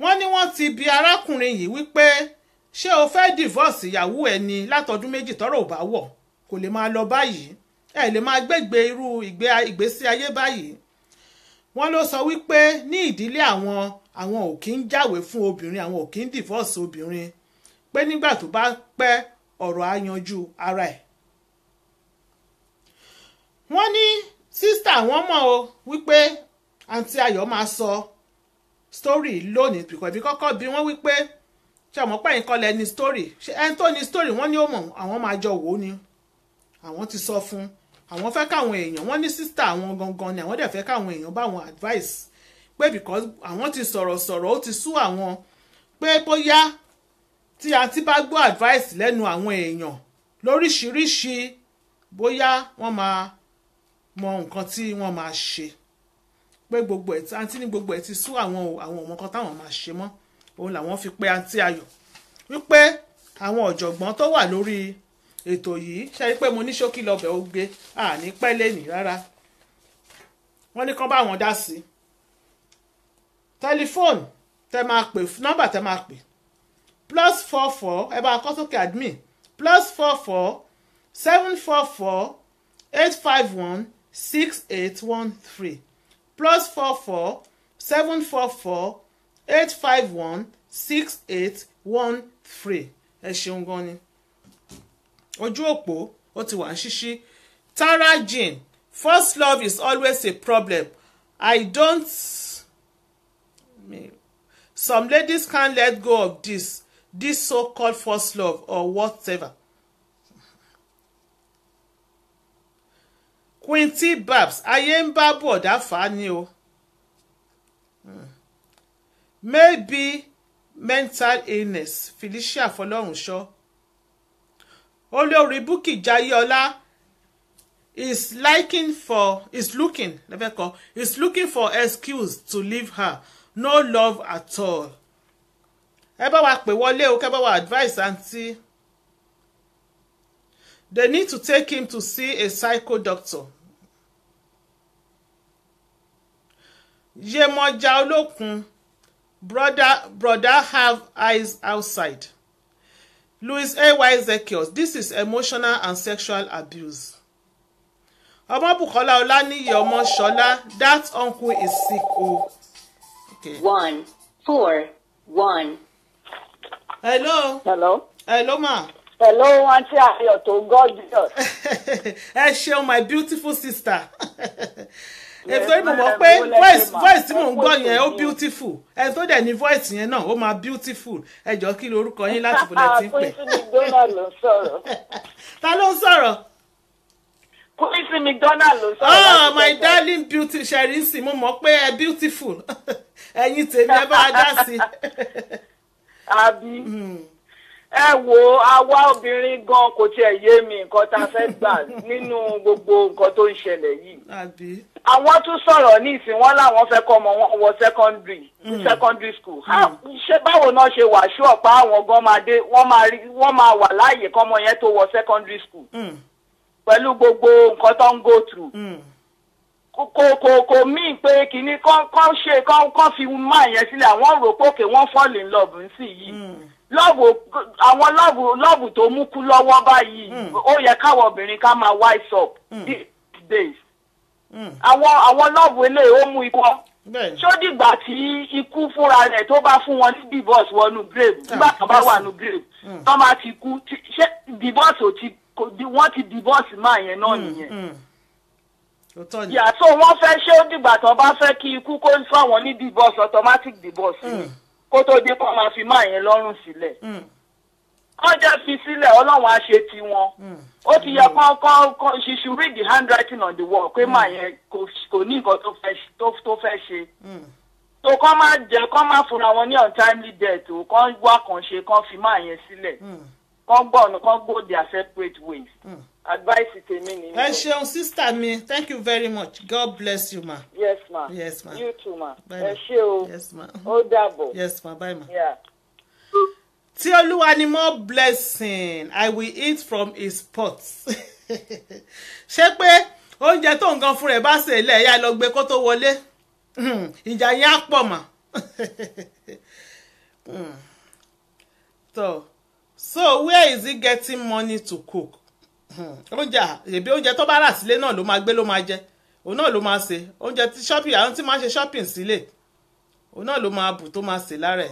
Speaker 1: wọ́n ní wọ́n ti bi arákùnrin yìí wípé ṣé o fẹ́ divorce ìyàwó ẹ ni látọdún méjì tọ́rọ̀ ò bá wọ̀ kò lè máa lọ báyìí ẹ lè máa gbégbé irú ìgbésí ayé báyìí. wọ́n ló sọ wípé ní ìdílé àwọn ò kí ń jáwèé fún obìnrin àwọn ò kí ń divorce obìnrin pé nígbà tó bá pẹ́ ọ̀rọ̀ á yanjú ara ẹ̀. wọ́n ní sísítà wọn mọ̀ o wípé àǹtí Ayọ̀ máa sọ story lónìí bìkọ̀bí kọ́kọ́ bí wọ́n wípé ṣé àmọ́ pẹ́yìn kọ́lẹ̀ ní story ṣé ẹni tó ní story wọ́n ní ó mọ̀ àwọn máa jọ wò ó ni àwọn ti sọ fún àwọn fẹ́ káwọn èèyàn wọ́n ní sísítà àwọn gangan ni àwọn dẹ̀ fẹ́ káwọn èèyàn bá wọn advice pé because àwọn ti sọ̀rọ̀ ó ti sú àwọn pé bóyá tí àǹtí bá gbọ́ advice lẹ́nu àwọn èèyàn lóríṣiríṣi bóyá wọ́n máa mọ nǹkan tí wọ́n máa ṣe pé gbogbo ẹ̀ tí àǹtí ní gbogbo ẹ̀ ti sú àwọn ọmọ kan táwọn máa ṣe mọ́ òun làwọn fi pé àǹtí Ayọ̀ wípé àwọn ọ̀jọ̀gbọ́n tó wà lórí ètò yìí ṣe rí pé mo ní ṣókí lọ́bẹ̀ ó gbé àní pẹ́lẹ́ nì rárá wọ́n ní kán bá wọn dá sí tẹlifóònù tẹ máa pè nọ́mbà tẹ máa pè +44 ẹ bá kọ́ sókè admin +44 744 851 6813 +44 744 851 6813 ẹ ṣeun gan ni ojú òpó ó ti wà ń ṣíṣí. Tara Jean, first love is always a problem. Some ladies can't let go of this so-called first love or whatever. Quinty Babs, ayé ń bá bọ̀dá fà á ni o. Maybe mental illness, Felicia Fọlọ́runṣọ́. Olórí Bukky Jayéọlá is looking for excuse to leave her. No love at all. Ẹ bá wa pè wọlé o, kẹ́ bá wa advice aunty. They need to take him to see a psycho doctor. Yemoja Olókun, brother have eyes outside. Louis A.Y. Ezekiel, this is emotional and sexual abuse. Ọmọbùkọ́lá Ọláníyì Ọmọṣọlá, that uncle is sick. Oh. Okay. 141. Hello. Hello, ma.
Speaker 2: Hello, Auntie Ayo, to gorgeous.
Speaker 1: Ẹ ṣeun, my beautiful sister. Ètò ìmọ̀ mọ̀ pé voice tí mò ń gbọ́ yẹn ó beautiful. Ẹ tó dẹ̀ ní voice yẹn náà ó máa beautiful. Ẹ jọ kí lorúkọ yín láti bọ̀lẹ̀ tí ń pè.
Speaker 2: Quincy McDonald ló ń sọ̀rọ̀.
Speaker 1: Ta ló ń sọ̀rọ̀?
Speaker 2: Quincy McDonald ló ń sọ̀rọ̀.
Speaker 1: Oh, my darling beauty Sherisi, mo mọ̀ pé ẹ beautiful. Ẹ̀yin tèmi ẹ bá a dá sí.
Speaker 2: Àbí. Ẹ wo àwa obìnrin gan kò tiẹ̀ yé mi nǹkan tá a fẹ́ gbà nínú gbogbo nǹkan tó ń ṣẹlẹ̀ yìí.
Speaker 1: Àbí.
Speaker 2: Àwọn tún sọ̀rọ̀ ní ìsìn wọn láwọn fẹ́ kọ́ ọmọ wọn wọ secondary school. Ṣé báwo náà ṣe wà ṣú ọ̀pá àwọn gan máa dé wọ́n máa wà láàyè kọ́mọ yẹn tó wọ secondary school. Pẹ̀lú gbogbo nǹkan tó ń go through. Kò mí pé kìíní kán fi máa yẹn sílẹ̀ àwọn rò pé òkè wọ́n fall in love nísìnyí. Lọ́ọ̀bù tó mú kú lọ́wọ́ báyìí ó yẹ káwọn obìnrin ká máa wise up these days. Àwọn lọ́ọ̀bù eléyìí ó mú ikọ́. Ṣó dìgbà tí ikú fúnra rẹ̀ tó bá fún wọn ní divorce wọnú grave nígbà tó bá wà ní grave tó máa ti kú ṣé divorce wọ́n ti divorce máa yẹn náà nìyẹn. Yà so wọ́n fẹ́ ṣé ó dìgbà tó bá fẹ́ kí ikú kó fáwọn ní divorce automatic divorce kó tó dé kó máa fi máa yẹn lọ́rùn sílẹ̀. Wọ́n jẹ́ fi sílẹ̀ Ọlọ́run á ṣe tiwọn. Ó ti yẹ kán she should read the handwriting on the wall pé máa yẹn kò ní nǹkan tó fẹ́ ṣe. So kán má fúnra wọn ní untimely death o kán wá kàn ṣe kán fi máa yẹn sílẹ̀. Kán go their separate ways. Advice tèmi nìyẹn.
Speaker 1: Ẹ ṣeun sister mi, thank you very much. God bless you ma.
Speaker 2: Yes ma.
Speaker 1: Yes ma.
Speaker 2: You too ma.
Speaker 1: Ẹ
Speaker 2: ṣé o.
Speaker 1: Yes ma.
Speaker 2: Ó dàbọ̀.
Speaker 1: Yes ma, bye ma.
Speaker 2: Yeah.
Speaker 1: Tí Olúwa ni more blessing, I will eat from his pots. Ṣé pé oúnjẹ tó nǹkan fún rẹ̀ bá ṣe ilẹ̀ ẹ̀yà lọ gbé kó tó wọlé? Ìjà yẹn á pọ̀ mà. So where is he getting money to cook? Oúnjẹ tó bá rà sílé náà ló máa gbé ló máa jẹ. Òun náà ló máa ṣe. Oúnjẹ tí shopping àwọn tí máa ń ṣe shopping sílé. Òun náà ló máa bù tó máa ṣe lára ẹ̀.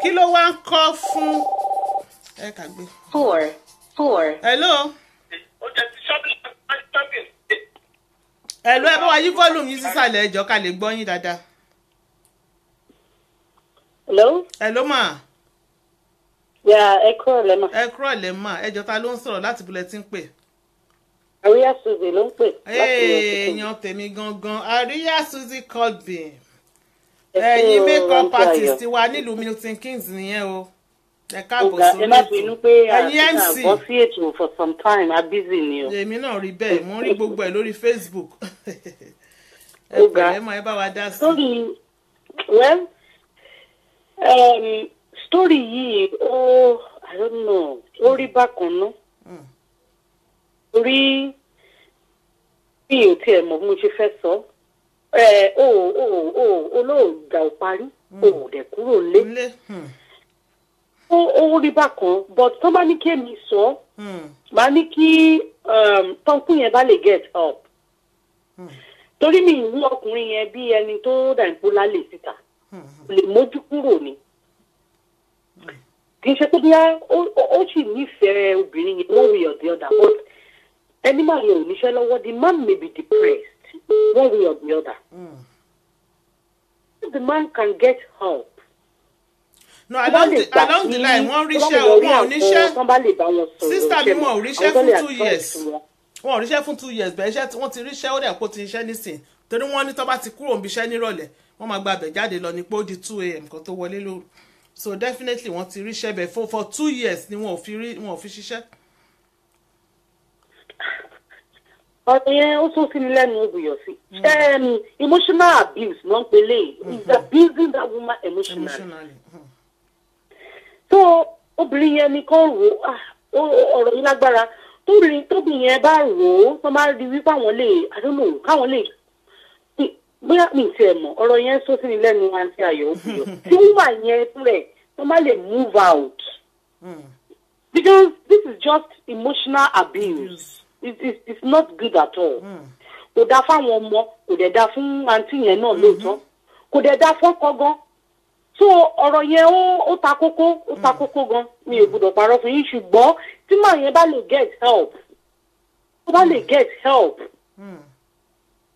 Speaker 1: Kí ló wá ń kọ́ fún ẹ kàgbé.
Speaker 2: 4.
Speaker 1: Hello. Hello, ẹ bá wa yí volume yín sísàlẹ̀ ẹjọ́ ká lè gbọ́ yín dáadáa. Hello ma.
Speaker 2: Yeah, ẹ kúrò lẹ́mà.
Speaker 1: Ẹ kúrò lẹ́mà, ẹjọ́ ta ló ń sọ̀rọ̀ láti bulẹ̀ tí ń pè.
Speaker 2: Àríyá Suzy ló ń pè.
Speaker 1: Èèyàn tèmi gangan, Àríyá Suzy Colby. Ẹ̀yin makeup artist wa nílùú Milton Keynes nìyẹn o. Ẹ káàbọ̀ sí
Speaker 2: ẹ má bínú pé
Speaker 1: ẹ̀yin MC.
Speaker 2: àbọ̀ sí ètò for some time a busy ni o.
Speaker 1: Èmi náà rí bẹ́ẹ̀, mo ń rí gbogbo ẹ̀ lórí Facebook. Ẹ pẹ̀lẹ́ mọ́ ẹ bá wa dá sí.
Speaker 2: Story yìí I don't
Speaker 3: rí bákan náà torí bí o tiẹ̀ mọ̀ bí mo ṣe fẹ́ sọ olóògbà ò parí o dẹ̀ kúrò lé ó rí bákan but tó bá ní kí èmi sọ máa ní kí tọ́nkún yẹn bá lè get help torí mi ìwú ọkùnrin yẹn bí ẹni tó dàìpó lálẹ́ síta lè mójú kúrò ni kì í ṣe pé bí ó sì nífẹ̀ẹ́ obìnrin yẹn one way or the other but ẹni máa yẹ oníṣẹ́ lọ́wọ́ the man may be depressed one way or the other the man can get help.
Speaker 1: No, along the line wọ́n ríṣẹ́ wọn ò níṣẹ́ sísá mi wọn ò ríṣẹ́ fún 2 years wọn ò ríṣẹ́ fún 2 years bẹ́ẹ̀ iṣẹ́ wọ́n ti ríṣẹ́ ó dẹ̀ kó ti iṣẹ́ nísìn torí wọ́n ní tó bá ti kúrò níbi iṣẹ́ nírọ̀lẹ́ wọ́n máa gba abẹ̀ jáde lọ ní pé ó di 2 a.m. kan tó wọlé lóru so definitely wọ́n ti ríṣẹ́ bẹ́ẹ̀ for 2 years ni wọn ò fi ṣiṣẹ́.
Speaker 3: ọ̀rọ̀ yẹn ó tún sí ní lẹ́nu òbúyọ̀ sí emotional abuse ló ń pele is abusing that woman emotionally. So obìnrin yẹn ni kàn rò ọ̀rọ̀ yìí lágbára tóbìnrin yẹn bá rò ó tó máa rí wípé àwọn lè I don't know káwọn lè bóyá mi ti ẹ̀ mọ̀ ọ̀rọ̀ yẹn sọ sí ni lẹ́nu àǹtí ayọ̀ òbíyọ̀ tí wúwà yẹn fúnrẹ̀ tó máa lè move out because this is just emotional abuse it's not good at all kò dá fáwọn ọmọ kò dẹ̀ dá fún àǹtí yẹn náà lóòótọ́ kò dẹ̀ dá fọ́kọ gan. So ọ̀rọ̀ yẹn ó ta kókó gan mi ò gbọdọ̀ parọ́ fún yín ṣùgbọ́n tí màá yẹn bá lè get help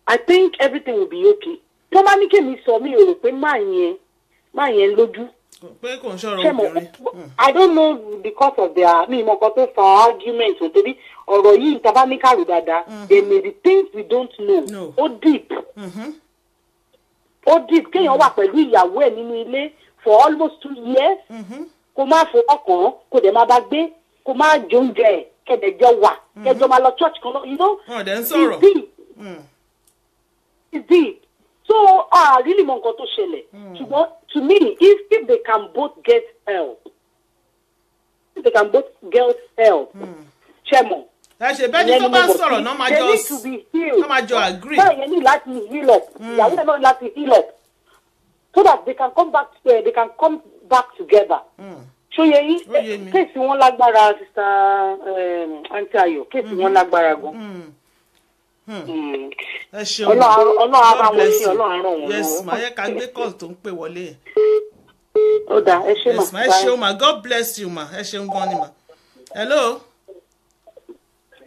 Speaker 3: I think everything will be okay. Tó bá ní kémi sọ mi ò rò pé máa yẹn lójú.
Speaker 1: Pé kò ń ṣọ̀rọ̀ obìnrin.
Speaker 3: I don't know because of their mi ìmọ̀ kan tó fa argument torí ọ̀rọ̀ yìí tá bá ní kàrò dáadáa there may be things we don't know. Ó deep. Ó deep kéèyàn wà pẹ̀lú ìyàwó ẹ̀ nínú ilé for almost 2 years. Kó má fọwọ́ kàn kó dẹ̀ má bá gbé kó má jóúnjẹ ẹ̀ kẹ̀dẹ̀jọ wà kẹjọ máa lọ church kan náà you know.
Speaker 1: Ọ̀dẹ̀ ń sọ̀rọ̀.
Speaker 3: It's deep. So really mọ nǹkan tó ṣẹlẹ̀. Ṣùgbọ́n to me if they can both get help ṣe mọ̀.
Speaker 1: Ẹ ṣe bẹ́ẹ̀ ni tó bá sọ̀rọ̀ náà máa jọ agree.
Speaker 3: Bẹ́ẹ̀ yẹn ní láti heal up. Ìyàwó ẹ̀ náà láti heal up. So that they can come back together. Ṣó yẹ yín kéèsì wọn lágbára sista Aunty Ayọ̀ kéèsì wọn lágbára gan.
Speaker 1: Ẹ ṣeun
Speaker 3: Ọlọ́run ara wọn sí Ọlọ́run ràn wọ́n.
Speaker 1: Yes ma yẹ ká gbé call tó ń pè wọlé yẹn.
Speaker 3: Ó dà ẹ ṣe mà.
Speaker 1: Yes ma ẹ ṣeun ma God bless you ma ẹ ṣeun gan ni ma. Hello.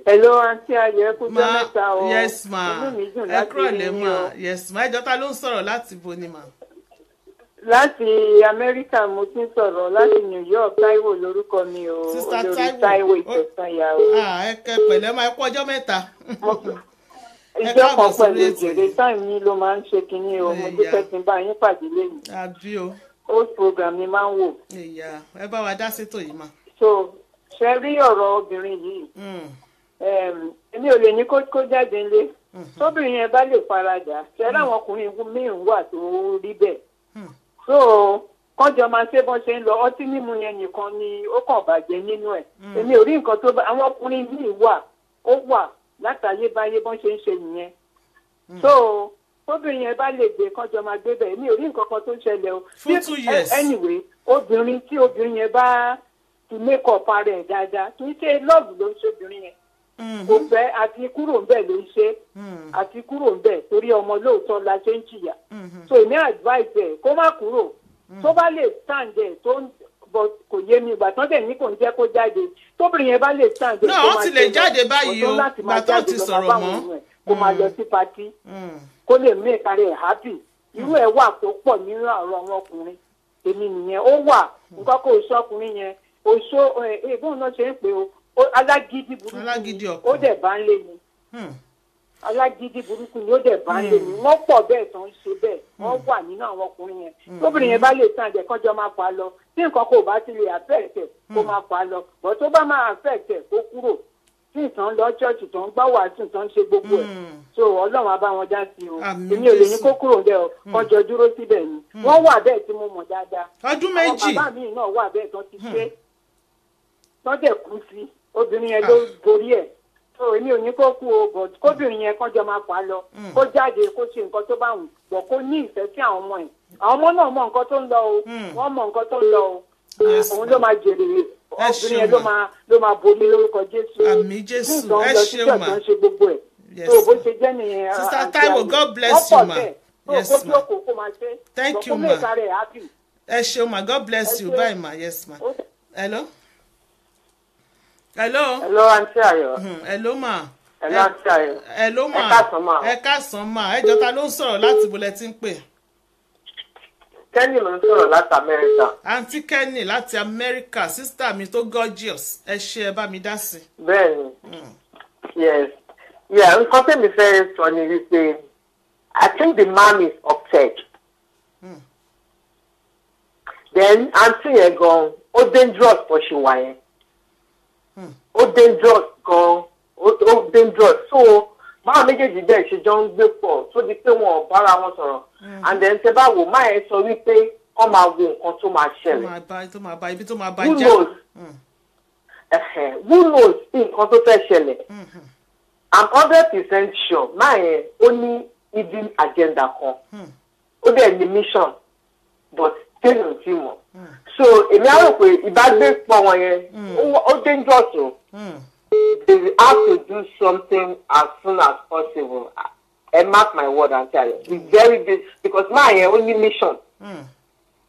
Speaker 4: Hello, Aunty Ayọ̀, ẹ kú jọ́ mẹ́ta o.
Speaker 1: Yes ma ẹ kúrò lẹ́ ma yes ma ẹjọ́ ta ló ń sọ̀rọ̀ láti bo ni ma.
Speaker 4: Láti Amẹ́ríkà mo ti ń sọ̀rọ̀ láti New York Táíwò lórúkọ mi o.
Speaker 1: Sister
Speaker 4: Olórí Táíwò Ìtẹ̀sányà o.
Speaker 1: Ẹ kẹ pẹ̀lẹ́ máa kú ọjọ́ mẹ́ta.
Speaker 4: Ìjọ kan pẹ̀lú ìjèrè táìmù yìí ló máa ń ṣe kinní o mo dúpẹ́ tí ń bá yín pàdé lẹ́yìn.
Speaker 1: Àbí o.
Speaker 4: Old program ni máa ń wò.
Speaker 1: Ẹ bá wa dá sétò yìí mà.
Speaker 4: So ṣe rí ọ̀rọ̀ obìnrin yìí èmi ò lè ní kó jáde ńlé tóbìnrin yẹn bá lè faradà ṣe láwọn ọkùnrin míì wà tó rí bẹ́ẹ̀ so kọjọ máa ṣe bọ́n ṣe ń lọ ọtí mímu yẹn nìkan ni ó kàn bàjẹ́ nínú ẹ̀ èmi ò rí nǹkan tó bá àwọn ọkùnrin míì wà látàyébáyé bọ́n ṣe ń ṣe nìyẹn so tóbìnrin yẹn bá lè gbé kọjọ máa gbé bẹ́ẹ̀ èmi ò rí nǹkan kan tó ń ṣẹlẹ̀ o
Speaker 1: fún 2 years
Speaker 4: anyway obìnrin yẹn bá ti make up ara ẹ̀ dáadáa kì í ṣe love ló ń ṣe obìnrin yẹn kò fẹ́ àti kúrò ń bẹ̀ ló ń ṣe àti kúrò ń bẹ̀ torí ọmọ lóòótọ́ la ṣe ń jìyà so èmi advice ẹ̀ kó má kúrò tó bá lè stand ẹ̀ tó ń bọ̀ kò yé mi ìgbà tán dẹ̀ ní kò ń jẹ́ kó jáde tóbìnrin yẹn bá lè stand ẹ̀
Speaker 1: náà ó ti lè jáde báyìí o gbàtọ́ ti sọ̀rọ̀ mọ́
Speaker 4: kó máa lọ sí patí kó lè mú ìkárẹ̀ happy irú ẹ̀ wà tó pọ̀ nínú àwọn ọkùnrin èmi nìyẹn ó wà nǹkan kó o sọkùnrin yẹn oṣó bóun náà ṣe ń pè o alágídí burúkú ó dẹ̀ bá ń lé ni alágídí burúkú ni ó dẹ̀ bá ń lé ni wọ́n pọ̀ bẹ́ẹ̀ tó ń ṣe bẹ́ẹ̀ wọ́n wà nínú àwọn ọkùnrin yẹn tóbìnrin yẹn bá lè tàn jẹ́ kọ́jọ́ máa pa lọ tí nǹkan kò bá ti lè àfẹ́ẹ̀tẹ̀ kó máa pa lọ bọ́ tó bá máa àfẹ́ẹ̀tẹ̀ kó kúrò tí ìtàn lọ ṣọ́ọ̀ṣì tó ń gbá wàásù tó ń ṣe gbogbo ẹ̀ so ọlọ́run á bá wọn dá sí o èmi ò lè ní kó kúrò bẹ́ẹ̀ o kọjọ dúró síbẹ̀ ni wọ́n wà bẹ́ẹ̀ tí mo mọ̀ dáadáa
Speaker 1: ọdún méjì
Speaker 4: àwọn bàbá mi náà wà bẹ́ẹ̀ tó ti ṣe lọ́dẹ̀ kú sí obìnrin yẹn ló borí ẹ̀ so èmi ò ní kó kú o but kóbìnrin yẹn kán jọ máa pa lọ kó jáde kó ṣe nǹkan tó bá wù bọ̀ kó ní ìfẹ́ sí àwọn ọmọ ẹ̀ àwọn ọmọ náà mọ nǹkan tó ń lọ o wọ́n mọ nǹkan tó ń lọ o òun ló máa jèrè obìnrin yẹn ló máa borí lórúkọ Jésù
Speaker 1: àmì Jésù ẹ ṣeun ma
Speaker 4: ṣe gbogbo ẹ̀ tó bó ṣe jẹ́ nìyẹn
Speaker 1: Sister Taiwo God bless you ma yes ma thank you ma ẹ ṣeun ma God bless you bye ma yes ma hello.
Speaker 5: Hello, Aunty Ayo.
Speaker 1: Hello, ma.
Speaker 5: Hello, Aunty Ayo.
Speaker 1: Hello, ma.
Speaker 5: Ẹ káàsán ma.
Speaker 1: Ẹ káàsán ma. Ẹ jọ̀ọ́ ta ló ń sọ̀rọ̀ láti ibo lẹ ti ń pè?
Speaker 5: Kenny ló ń sọ̀rọ̀ láti Amẹ́ríkà.
Speaker 1: Aunty Kenny láti Amẹ́ríkà, sister mi tó gorgeous. Ẹ ṣé ẹ bá mi dá sí.
Speaker 5: Bẹ́ẹ̀ni. Yes. Yeah, nǹkan tẹ́mi fẹ́ sọ ni wípé I think the man is upset. Then aunty yẹn gan, ó dangerous for ṣe wà yẹn. Ó dangerous gan, ó dangerous. So máa méjèèjì bẹ́ẹ̀ ṣe jọ ń gbé pọ̀ tó di pé wọn ò bára wọn sọ̀rọ̀. And then tẹ bá wò máa yẹn sọ wípé wọ́n máa wo nǹkan tó máa ṣẹlẹ̀.
Speaker 1: Tó máa bá ibi tó máa bá
Speaker 5: Who
Speaker 1: jẹ́.
Speaker 5: knows? Who knows nǹkan tó fẹ́ ṣẹlẹ̀? I'm 100% sure máa yẹn ó ní hidden agenda kan. Ó dẹ̀ ní mission but tẹ́lẹ̀ ò tí mọ̀. So èmi á rò pé ìbágbépọ̀ wọn yẹn ó dangerous o. They have to do something as soon as possible. And mark my word and tell you, it's very big because my only mission.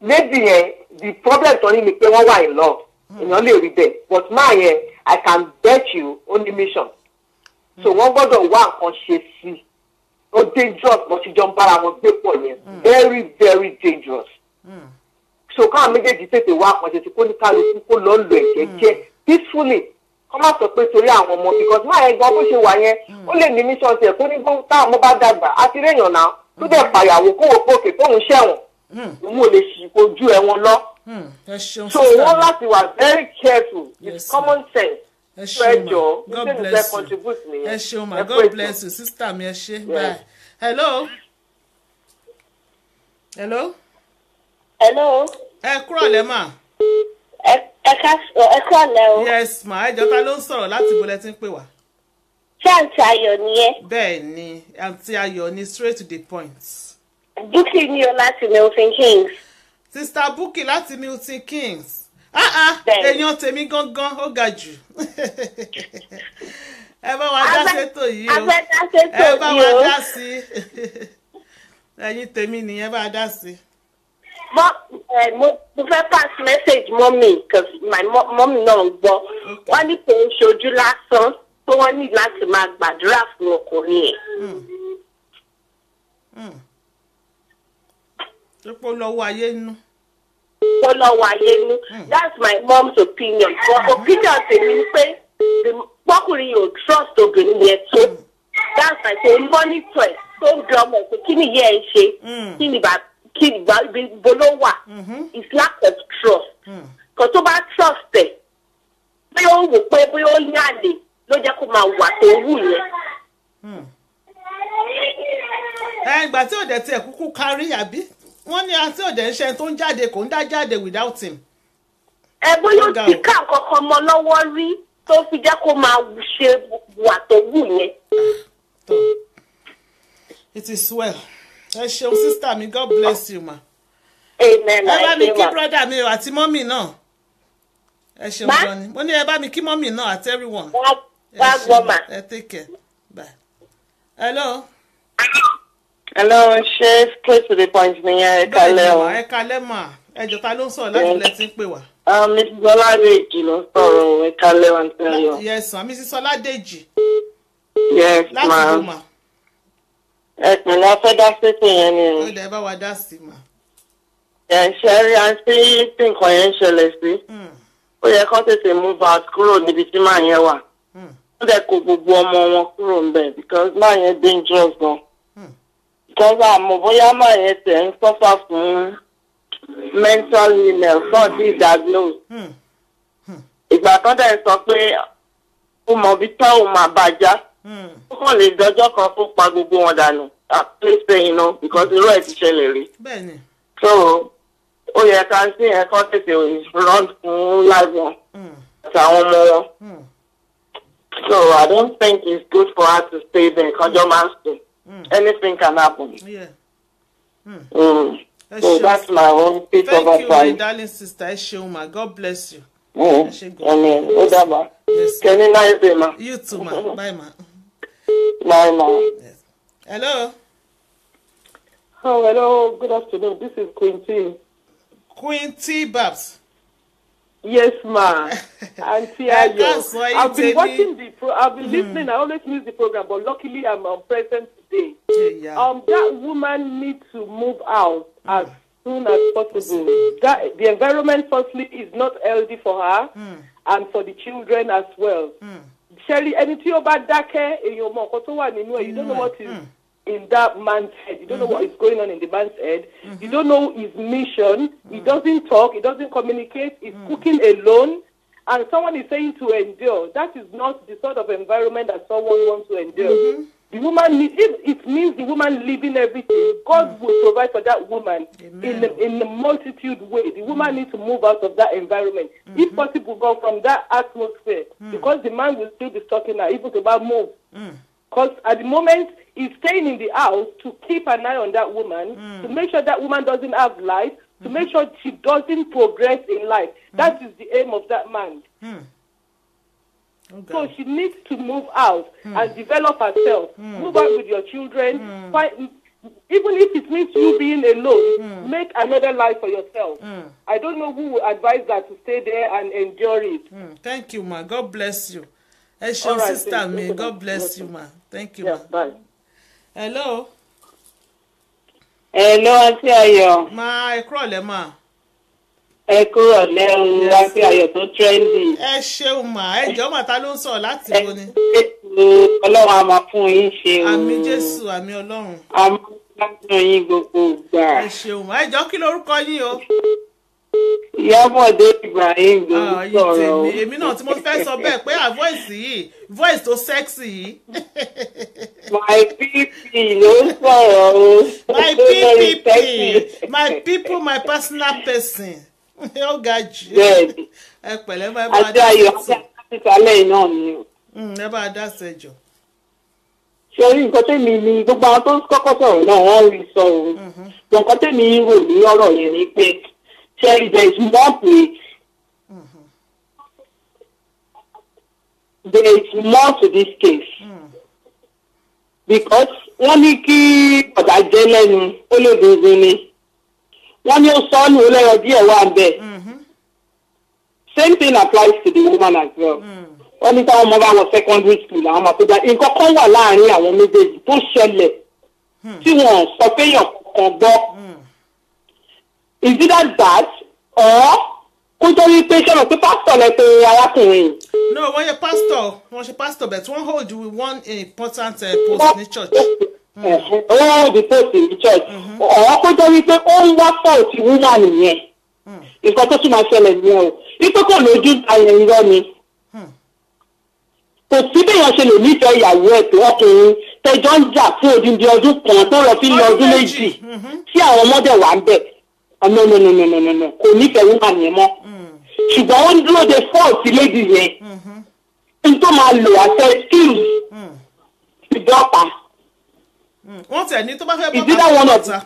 Speaker 5: Maybe the problem only me pé wọ́n wà in love. Èèyàn lè rí bẹ́ẹ̀. But my I can bet you only mission. So wọ́n gbọ́dọ̀ wá nǹkan ṣe sí. Ó dangerous but ìjọ ń bára wọn gbé pọ̀ yẹn. Very very dangerous. So káwọn méjèèjì tètè wá àpọ̀jẹ́ tí kò ní kálukú kó lọ́ọ́ lọ ẹ̀jẹ̀ jẹ́ peacefully. Kọ́ máa sọ pé torí àwọn ọmọ because máa yẹn gan bó ṣe wà yẹn ó lè ní mission tiẹ̀ kó ní gbọ́n táwọn ọmọ bá dàgbà àti réèyàn náà tó dẹ̀ pàyàwó kó wò pókè tóun ṣẹ̀wọ̀n òun ò lè ṣì ojú ẹ̀wọ̀n lọ. So wọ́n láti wà very careful with common sense.
Speaker 1: Ẹ ṣeun ma God bless you.
Speaker 5: Ẹ
Speaker 1: ṣeun ma God bless you sister mi ẹ ṣé bye. Hello.
Speaker 3: Hello.
Speaker 1: Ẹ kúrò lẹ́ mà.
Speaker 3: Ẹ kúrọ̀lẹ́ o.
Speaker 1: Yes ma ẹ jọ̀ọ́ ta ló ń sọ̀rọ̀ láti ibo lẹ ti ń pè wá.
Speaker 3: Ṣé àǹtí Ayọ̀ nìyẹn?
Speaker 1: Bẹ́ẹ̀ ni àǹtí Ayọ̀ ni straight to the point.
Speaker 3: Bukky ni o láti Milton Keynes.
Speaker 1: Sister Bukky láti Milton Keynes. Èèyàn tèmi gangan ó ga jù. Ẹ bá wa dá sétò yìí o. Ẹ bá wa dá sí. Ẹ̀yin tèmi nìyẹn bá dá sí.
Speaker 3: Mo fẹ́ pass message mommy because my mommy náà ń gbọ́. Wọ́n ní kò ń ṣojú lásán tó wọ́n ní láti máa gbàdúrà fún ọkùnrin ẹ̀.
Speaker 1: Ó lọ́wọ́ ayé nú.
Speaker 3: Ó lọ́wọ́ ayé nú. That's my mom's opinion. But opinion tèmi ni pé pọ́kùnrin yóò trust obìnrin yẹn tó. That's my say monitor ẹ̀ tó ń gbé ọmọ ẹ̀ pé kí ni ìyá ẹ̀ ṣe kí ni ibo ló wà. It's lack of trust. Kò tó bá trust ẹ̀ bí ó ń wò pé bí ó ní àlè ló jẹ́ kó máa wà tó wù yẹn.
Speaker 1: Ìgbà tí òde tiẹ̀ kúkú kárí àbí wọ́n ní àti òde ń ṣe tó ń jáde kò ń dá jáde without him.
Speaker 3: Bóyá ó ti ká nǹkan kan mọ́ lọ́wọ́ rí tó fi jẹ́ kó máa ṣe wà tó wù yẹn.
Speaker 1: It is well. Ẹ ṣeun sister mi God bless you ma.
Speaker 3: Amen.
Speaker 1: Ẹ bá mi kí brother mi àti mọ́mì náà. Ẹ ṣeun gan ni. Mo ní ẹ bá mi kí mọ́mì náà àti everyone.
Speaker 3: Wá gbọ́ mà.
Speaker 1: Ẹ take care. Bye. Hello.
Speaker 5: Hello, ṣé straight to the point nìyẹn ẹ kalẹ́ o.
Speaker 1: Ẹ kalẹ́ mà. Ẹ jọ̀ọ́ ta ló ń sọ̀rọ̀ láti ilẹ̀ tí ń pè wá.
Speaker 5: Mrs. Ọládèjì ló ń sọ̀rọ̀ ẹ kalẹ́ wa nítorí o.
Speaker 1: Yes ma Mrs. Ọládèjì.
Speaker 5: Yes ma.
Speaker 1: Láti bò mà.
Speaker 5: Ẹ pẹ̀lú afẹ́dá sétò yẹn ni.
Speaker 1: Ó dẹ̀ bá wa dá sí ma.
Speaker 5: Ṣe rí àǹtí tí nǹkan yẹn ń ṣẹlẹ̀ sí. Ó yẹ kó tètè move out kúrò níbi tí màá yẹn wà. Ó dẹ̀ kó gbogbo ọmọ wọn kúrò ń bẹ̀ because màá yẹn dangerous gan. Because àmọ́ bóyá màá yẹn tẹ̀ ń suffer fún mental illness náà tí diagnose. Ìgbà kan dẹ̀ sọ pé ó mọ bí táwọn máa bàjá. Ó kàn lè dọjọ́ kan fún pa gbogbo wọn dànù. Àpèsè iná because irú ẹ̀ ti ṣẹlẹ̀ rí.
Speaker 1: Bẹ́ẹ̀ni.
Speaker 5: So ó yẹ ká sí ẹ̀ kọ́ tètè run fún live wọn. àtàwọn ọmọ wọn. So I don't think it's good for her to stay there. Kanjo Master. Anything can happen.
Speaker 1: Yeah.
Speaker 5: So that's my own piece of advice.
Speaker 1: Thank you, my darling sister. Eshoma. God bless you.
Speaker 5: Amen. Odaba.
Speaker 1: Yes.
Speaker 5: Can you nice day, ma?
Speaker 1: You too, ma. Bye, ma.
Speaker 5: Bye, ma.
Speaker 1: Yes. Hello.
Speaker 6: Oh, hello. Good afternoon. This is Quinty.
Speaker 1: Quinty Babs.
Speaker 6: Yes, ma. Auntie Ayo. I've been watching I've been listening. I always miss the program, but luckily I'm present today.
Speaker 1: Yeah.
Speaker 6: That woman needs to move out as soon as possible. That the environment, firstly, is not healthy for her and for the children as well. Sherry, anything about Dake, you don't know what is in that man's head. You don't know what is going on in the man's head. You don't know his mission. He doesn't talk. He doesn't communicate. He's cooking alone. And someone is saying to endure. That is not the sort of environment that someone wants to endure. The woman, if it means the woman leaving everything, God will provide for that woman in a multitude way. The woman needs to move out of that environment. If possible, go from that atmosphere. Because the man will still be stalking her, even to about move. Because at the moment, he's staying in the house to keep an eye on that woman, to make sure that woman doesn't have life, to make sure she doesn't progress in life. That is the aim of that man. Okay. So she needs to move out and develop herself. Move out with your children. Even if it means you being alone, make another life for yourself. I don't know who would advise her to stay there and endure it.
Speaker 1: Thank you, ma. God bless you. Esho sister me. God bless you, ma. Thank you, ma.
Speaker 6: Bye.
Speaker 1: Hello.
Speaker 5: Hello, Auntie Ayo.
Speaker 1: Ma, ẹ kúrọ̀lẹ́ ma.
Speaker 5: Ẹ kúrọ̀lẹ́ o, Auntie Ayo tó trendy.
Speaker 1: Ẹ ṣeun ma, ẹ jọ̀ọ́ mà ta ló ń sọ̀rọ̀ láti wo ni.
Speaker 5: Ọlọ́run á máa fún yín ṣe o.
Speaker 1: Àmín Jésù, àmín Ọlọ́run.
Speaker 5: A máa gbádùn yín gbogbo ìgbà.
Speaker 1: Ẹ ṣeun ma, ẹ jọ̀ọ́ kí lorúkọ yín o.
Speaker 5: Ìyábọ̀dé Ibrahim ló ń sọ̀rọ̀ o.
Speaker 1: Èmi náà tí mo fẹ́ sọ bẹ́ẹ̀ pé voice yìí, voice tó sexy yìí.
Speaker 5: My PP ló ń sọ̀rọ̀ o.
Speaker 1: My PPP, my people, my personal person. Ó ga jù.
Speaker 5: Bẹ́ẹ̀ni.
Speaker 1: Ẹ pẹ̀lẹ́ bá bá
Speaker 5: dá sí. Àti ìsàlẹ̀ náà ni o.
Speaker 1: Ẹ bá dá sẹ́jọ.
Speaker 5: Ṣé orí nǹkan tẹ́mi ni gbogbo àwọn tó ń kọ́kọ́ sọ̀rọ̀ náà wọ́n rí sọ o. Nǹkan tẹ́mi rò ní ọ̀rọ̀ yẹn ni pé Sherry, there is more to it. There is more to this case. Because wọ́n ní kí ọ̀dà jẹ́ lẹ́nu ó lè gbogbo ni. Wọ́n ní ó sọ ọ́ ní olóyọ díẹ̀ wà bẹ́ẹ̀. Same thing applies to the woman as well. Wọ́n ní táwọn ọmọ bá wọ secondary school àwọn ọmọ tó dá nǹkan kan wà láàárín àwọn méjèèjì tó ṣẹlẹ̀ tí wọ́n sọ pé èèyàn kan gbọ́. Is it that or kó tó rí pé ṣọ́nà pé pásítọ̀ lẹ pé arákùnrin?
Speaker 1: No, wọ́n ṣe pastor but wọ́n hold one important post ní church.
Speaker 5: Wọ́n hold the post ní church. Ọ̀rọ̀ kó tó rí pé ó ń wá fault woman nìyẹn. Nǹkan tó tún máa ṣẹlẹ̀ nìyẹn o. Wípé kò lójú ayẹyẹ irọ́ ni. Kò sí béèyàn ṣe lè nífẹ̀ẹ́ ìyàwó ẹ̀ tó ọkùnrin tẹjọ́ ń jà fún odindi ọdún kan tó lọ sí ọdún méjì tí àwọn ọmọdé wà ń bẹ̀. No, kò nífẹ̀ẹ́ woman yẹn mọ́. Ṣùgbọ́n ó ń dúró de fault lady yẹn. N tó máa lò àṣẹ skills ìjọba.
Speaker 1: Wọ́n tẹ̀ ní tó bá fẹ́ bọ́ bàtà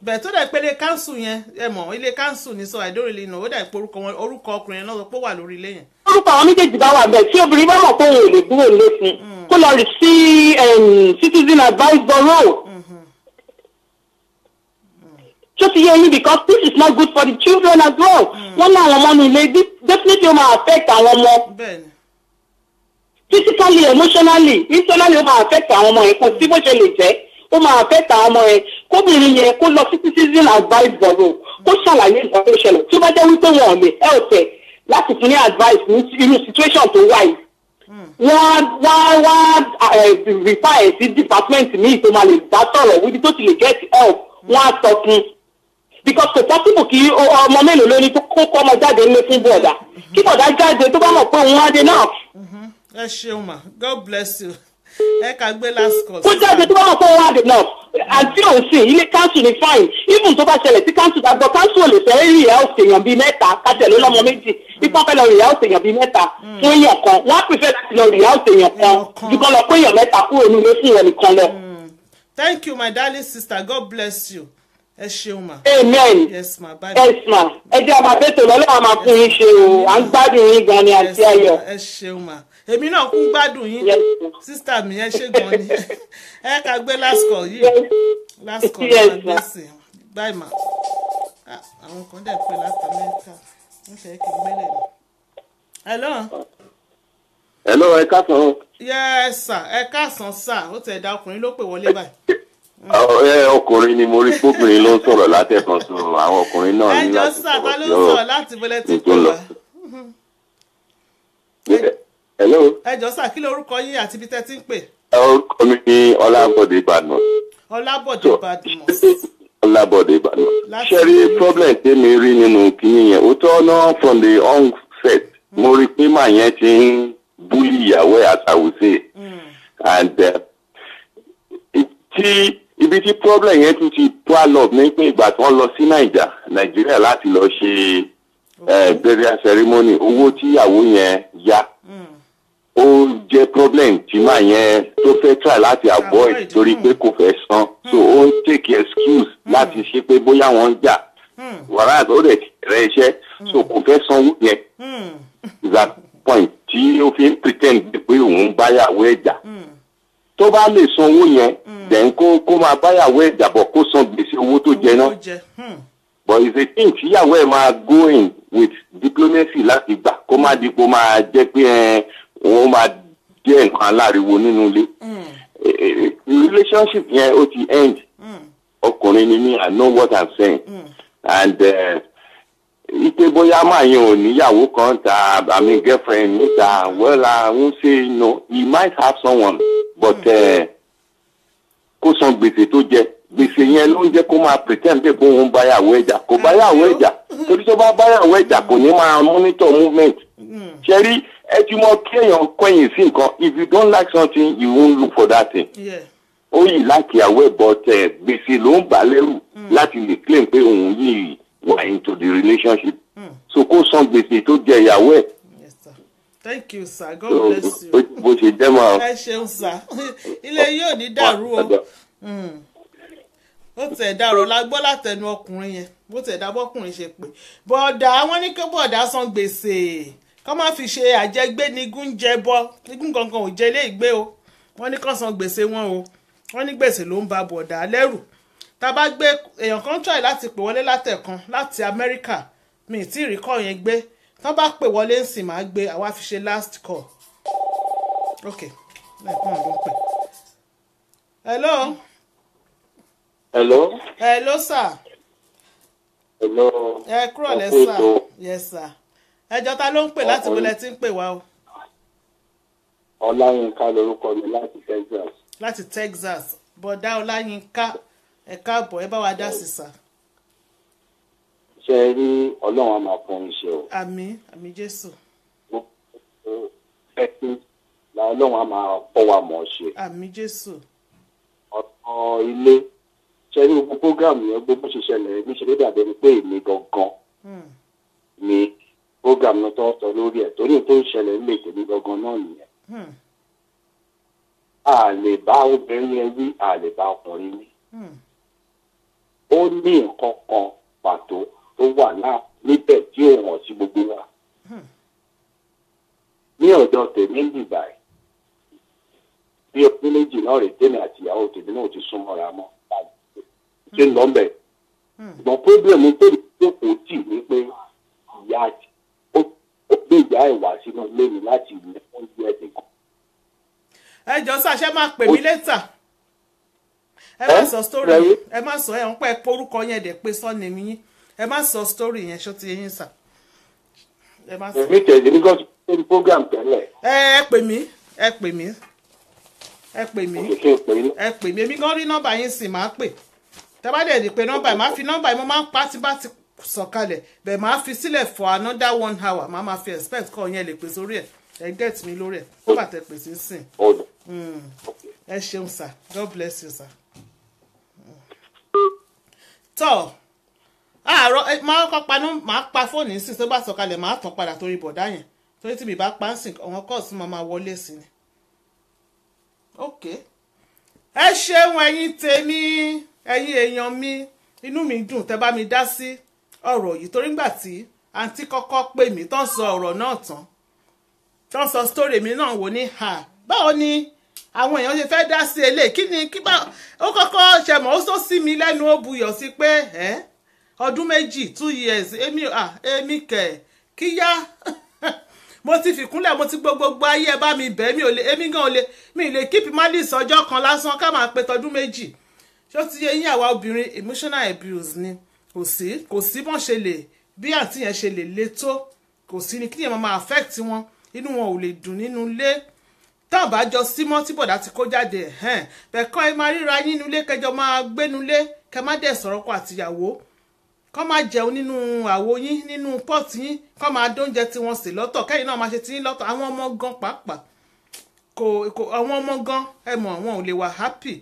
Speaker 1: bẹ́ẹ̀ tó dẹ̀ pé ilé council yẹn ẹ mọ̀ ilé council ni so I don't really know ó dẹ̀ pé orúkọ ọkùnrin yẹn náà sọ pé ó wà lórí ilé yẹn. Orúkọ
Speaker 5: àwọn méjèèjì bá wà bẹ́ẹ̀ tí obìnrin bá mọ̀ pé òun ò lè kúrò nílé fún kó lọ rí sí citizen advice bureau. Just hear me because this is not good for the children as well. Wọ́n ní àwọn ọmọ nílé definitely ó máa affect àwọn ọmọ. Physically, emotionally, internally ó máa affect àwọn ọmọ yẹn kò sí bó ṣe lè jẹ́. Ó máa affect àwọn ọmọ yẹn kóbìnrin yẹn kó lọ sí citizen advice bureau kó ṣàlàyé nǹkan tó ṣẹlẹ̀ tí ó bá jẹ́ wípé wọn ò lè help ẹ̀ láti fún ní advice ní irú situation tó wáyé. Wọ́n refer ẹ̀ sí department míì tó máa lè dá sọ̀rọ̀ wíbi tó ti lè get help wọ́n á sọ fún. Because kò possible kí ọmọ mélòó lóní tó kó ọmọ jáde nílé fún bọ̀dà kí bọ̀dà jáde tó bá mọ̀ pé òun á dé náà.
Speaker 1: Ẹ ṣeun ma, God bless you. ẹ ká gbé last call.
Speaker 3: kó jáde tó bá wọn kó wá dé náà àti òsìn ilé council ní fine even tó bá ṣẹlẹ̀ sí council àgbọ̀ council ò lè fẹ́ rí ìyá òsèèyàn bíi mẹ́ta kájẹ̀lé lọ́mọ méjì ipá fẹ́ lọ rí ìyá òsèèyàn bíi mẹ́ta fún èèyàn kan wọ́n á prefer láti lọ rí ìyá òsèèyàn kan ju kán lọ pé èèyàn mẹ́ta kúrò nílé fún ìwọ nìkan lọ.
Speaker 1: Thank you my darling sister, God bless you. Ẹ ṣeun ma.
Speaker 3: Amen.
Speaker 1: Yes ma. Bye.
Speaker 3: Yes ma. Ẹ jẹ́ àmà bẹ́tò lọ́lọ́ àmà fún yín ṣe o à ń gbádùn yín gan ni àti ayọ̀.
Speaker 1: Ẹ ṣeun ma. Èmi náà kún gbádùn yín. Sísítà mi ẹ ṣe gan ni. Ẹ ká gbé last call yìí. Last call yìí máa gbé sí. Bye ma. Àwọn kan dẹ̀ pé láti Amẹ́ríkà. Wọ́n ṣe é kí n gbélé ni. Hello.
Speaker 7: Hello, ẹ káàsán.
Speaker 1: Yes sir, ẹ káàsán sir. Ó tẹ̀ dá ọkùnrin ló pè wọlé báyìí.
Speaker 7: Ọkùnrin ni mo rí fóbìnrin ló ń sọ̀rọ̀ látẹ̀kan sọ àwọn ọkùnrin náà ní láti
Speaker 1: sọ̀rọ̀ sí ọ̀rọ̀ láti bọ́lẹ̀ tí kò wá.
Speaker 7: Hello.
Speaker 1: Ẹjọ́ sà kí lorúkọ yín àti ibi tẹ́ ti ń pè.
Speaker 7: Orúkọ mi ní Ọlábọ̀dé Badmus.
Speaker 1: Ọlábọ̀dé Badmus.
Speaker 7: Ọlábọ̀dé Badmus. Ṣé rí problem tèmi rí nínú kìíní yẹn? Ó tọ́ náà from the onset. Mo rí pé màá yẹn ti ń búlì ìyàwó ẹ̀ àtàwùsẹ̀. And ibi tí problem yẹn tún ti palo ní pé ìgbà tí wọ́n lọ sí Nàìjíríà láti lọ ṣe burial ceremony owó tíyàwó yẹn yá ó jẹ́ problem tí màá yẹn tó fẹ́ try láti avoid torí pé kò fẹ́ san so ó ń take excuse láti ṣe pé bóyá wọ́n ń jà wàrà ó dẹ̀ rẹ̀ iṣẹ́ so kò fẹ́ sanwó yẹn that point tí ó fi ń pretend pé òun báyàwó ẹ̀ jà tó bá lè san owó yẹn then kó máa báyàwó ẹ̀ jà bọ̀ kó san gbèsè owó tó jẹ náà but it's a thing tíyàwó ẹ̀ máa go in with diplomacy láti gbà kó má di kó máa jẹ́ pé wọ́n máa jẹ́ nǹkan aláriwo nínú ilé relationship yẹn ó ti end ọkùnrin ni mí I know what I'm saying and ipe bóyá máa yẹn ò níyàwó kan ta àmì girlfriend níta well I won't say no he might have someone but kó san gbèsè tó jẹ gbèsè yẹn ló ń jẹ́ kó máa pretend pé kó ń báyàwó ẹ̀jà kò báyàwó ẹ̀jà torí tó bá báyàwó ẹ̀jà kò ní máa monitor movement ṣe rí ẹ ti mọ kí èèyàn kọ̀yìn sí nǹkan if you don't like something you won't look for that thing ó yìí láti àwọ̀ ẹ̀ but gbèsè ló ń bà lẹ́rù láti lè claim pé òun yìí wà into the relationship so kó san gbèsè tó jẹ ìyàwó ẹ̀.
Speaker 1: Thank you sir, God bless you.
Speaker 7: bó ṣe jẹ́ máa.
Speaker 1: Ẹ ṣeun sir, ilé yóò ní dàrú o. Ó tẹ̀ dàrú la gbọ́ látẹnu ọkùnrin yẹn bó tẹ̀ dá bọ́kùnrin ṣe pé bọ̀dà wọ́n ní kí bọ̀dà san gbèsè kọ́ má fi ṣe àjẹgbé ní igun jẹ bọ́ igun gangan ò jẹ ilé ìgbé o wọ́n ní kọ́ san gbèsè wọn o wọ́n ní gbèsè ló ń ba bọ̀dà lẹ́rù tá a bá gbé èèyàn kan try láti pè wọlé látẹ̀kan láti Amẹ́ríkà mi ì tí ì rí kọ́ yẹn gbé tán bá pè wọlé ń sìn máa gbé àwa fi ṣe last call ok lẹ́ẹ̀kan ló ń pè. Hello.
Speaker 7: Hello.
Speaker 1: Hello sir.
Speaker 7: Hello.
Speaker 1: Ẹ kúrò lẹ́ sir. Yes sir. Ẹjọ́ ta ló ń pè láti wọlé tí ń pè wá o.
Speaker 7: Ọláyínká lorúkọ mi láti Texas.
Speaker 1: Láti Texas. Bọ̀dá Ọláyínká ẹ káàbọ̀ ẹ bá wa dá sí sà.
Speaker 7: Ṣé rí Ọlọ́run á máa fún iṣẹ́ o.
Speaker 1: Àmín àmín Jésù.
Speaker 7: Ẹ̀sìn la Ọlọ́run á máa fọ́ wa mọ̀ ṣe.
Speaker 1: Àmín Jésù.
Speaker 7: Ọ̀nà ilé ṣe rí gbogbo prógámù yẹn gbogbo ṣe ṣẹlẹ̀ ní ṣe ló dàbí ẹni pé èmi gangan ni prógámù náà tó ń sọ lórí ẹ̀ torí tó ń ṣẹlẹ̀ nílé tèmi gangan náà nìyẹn. A lè bá obìnrin yẹn wí a lè bá ọkùnrin wí. Ó ní nǹkan kan pàtó tó wà náà níbẹ̀ tí ó hàn sí gbogbo wa. Ní ọ̀dọ̀ tèmi ń dìgbà ẹ̀ bí ọdún méjì náà rè tèmi àti ìyàwó tèmi náà ti súnmọ́ra mọ́ ṣe ń lọ bẹ̀. Ṣùgbọ́n pírọ́blẹ̀mù tó kò tì ní pé ìyá ó gbé ìyá ẹ̀ wá sínú ilé mi láti ilé fún ìgbẹ́ ẹ̀sìn kan.
Speaker 1: Ẹ jọ sá ṣe máa pè mí létà ẹ má sọ story ẹ má sọ ẹ ń pẹ́ porúkọ yẹn dẹ̀ pé sọ́ni mi yín ẹ má sọ story yẹn ṣó ti yín sà ẹ má sọ.
Speaker 7: Èmi tẹ̀lé ní gọ́ọ̀sì lórí program tẹ́lẹ̀.
Speaker 1: Ẹ pè mí ẹ pè mí ẹ pè mí ẹ pè mí èmi gan rí nọ́mbà yín sì máa pè tẹ́ bá dẹ̀ di pé nọ́mbà yìí máa fi nọ́mbà yìí mo máa ń pa tí bá ti sọ̀kalẹ̀ bẹ́ẹ̀ máa fi sílẹ̀ for another 1 hour máa fi expect kọ́ yẹn lè pè sórí ẹ̀ ẹ get mi lórí ẹ̀ kó bàtẹ́ pè sí sìn. ẹ ṣeun sir, God bless you sir. tọ́ àárọ̀ máa kọ́ paná máa pa fóònù nísìsiyìí tó bá sọ̀kalẹ̀ máa tàn padà torí bọ̀dá yẹn torí tí mi bá pa ń sìn àwọn kọ́ọ̀sì máa wọlé sí ni. ok ẹ ṣeun ẹ̀yin tèmi ẹ̀yin èèyàn mi inú mi dùn tẹ́ bá mi dá sí ọ̀rọ̀ yìí torí ńgbà tí àǹtí kọ́kọ́ pè mí tán sọ ọ̀rọ̀ náà tán sọ story mi náà wò ní ha báwo ni àwọn èèyàn ṣe fẹ́ dá sí eléyìí kí bá ó kọ́kọ́ ṣe mọ̀ ó sọ sí mi lẹ́nu ó buyọ̀ sí pé ọdún méjì 2 years èmi kẹ̀ kíyá mo ti fìkúnlẹ̀ mo ti gbogbo ayé ẹ bá mi bẹ̀ èmi gan mi lè keep malice ọjọ́ kan lásán ká máa pe tọdún méjì ṣó ti yẹ yín àwa obìnrin emotional abuse ni kò sí bọ́n ṣe lè bí àǹtí yẹn ṣe lè le tó kò sí ni kí yẹn máa affect wọn inú wọn ò lè dùn nínú ilé tá a bá jọ símọ́ tí bọ̀dá ti kó jáde bẹ̀ẹ̀kan ẹ máa ríra yín nínú ilé kẹjọ máa gbénu ilé kẹ má dẹ̀ sọ̀rọ̀ kọ àtìyàwó kọ́ máa jẹun nínú àwo yín nínú pọ́ọ̀tì yín kọ́ máa dóúnjẹ tí wọ́n sè lọ́tọ̀ kẹ́yìn náà máa ṣe tí yín lọ́tọ̀ àwọn ọmọ gan pàápàá àwọn ọmọ gan ẹ mọ̀ wọn ò lè wà happy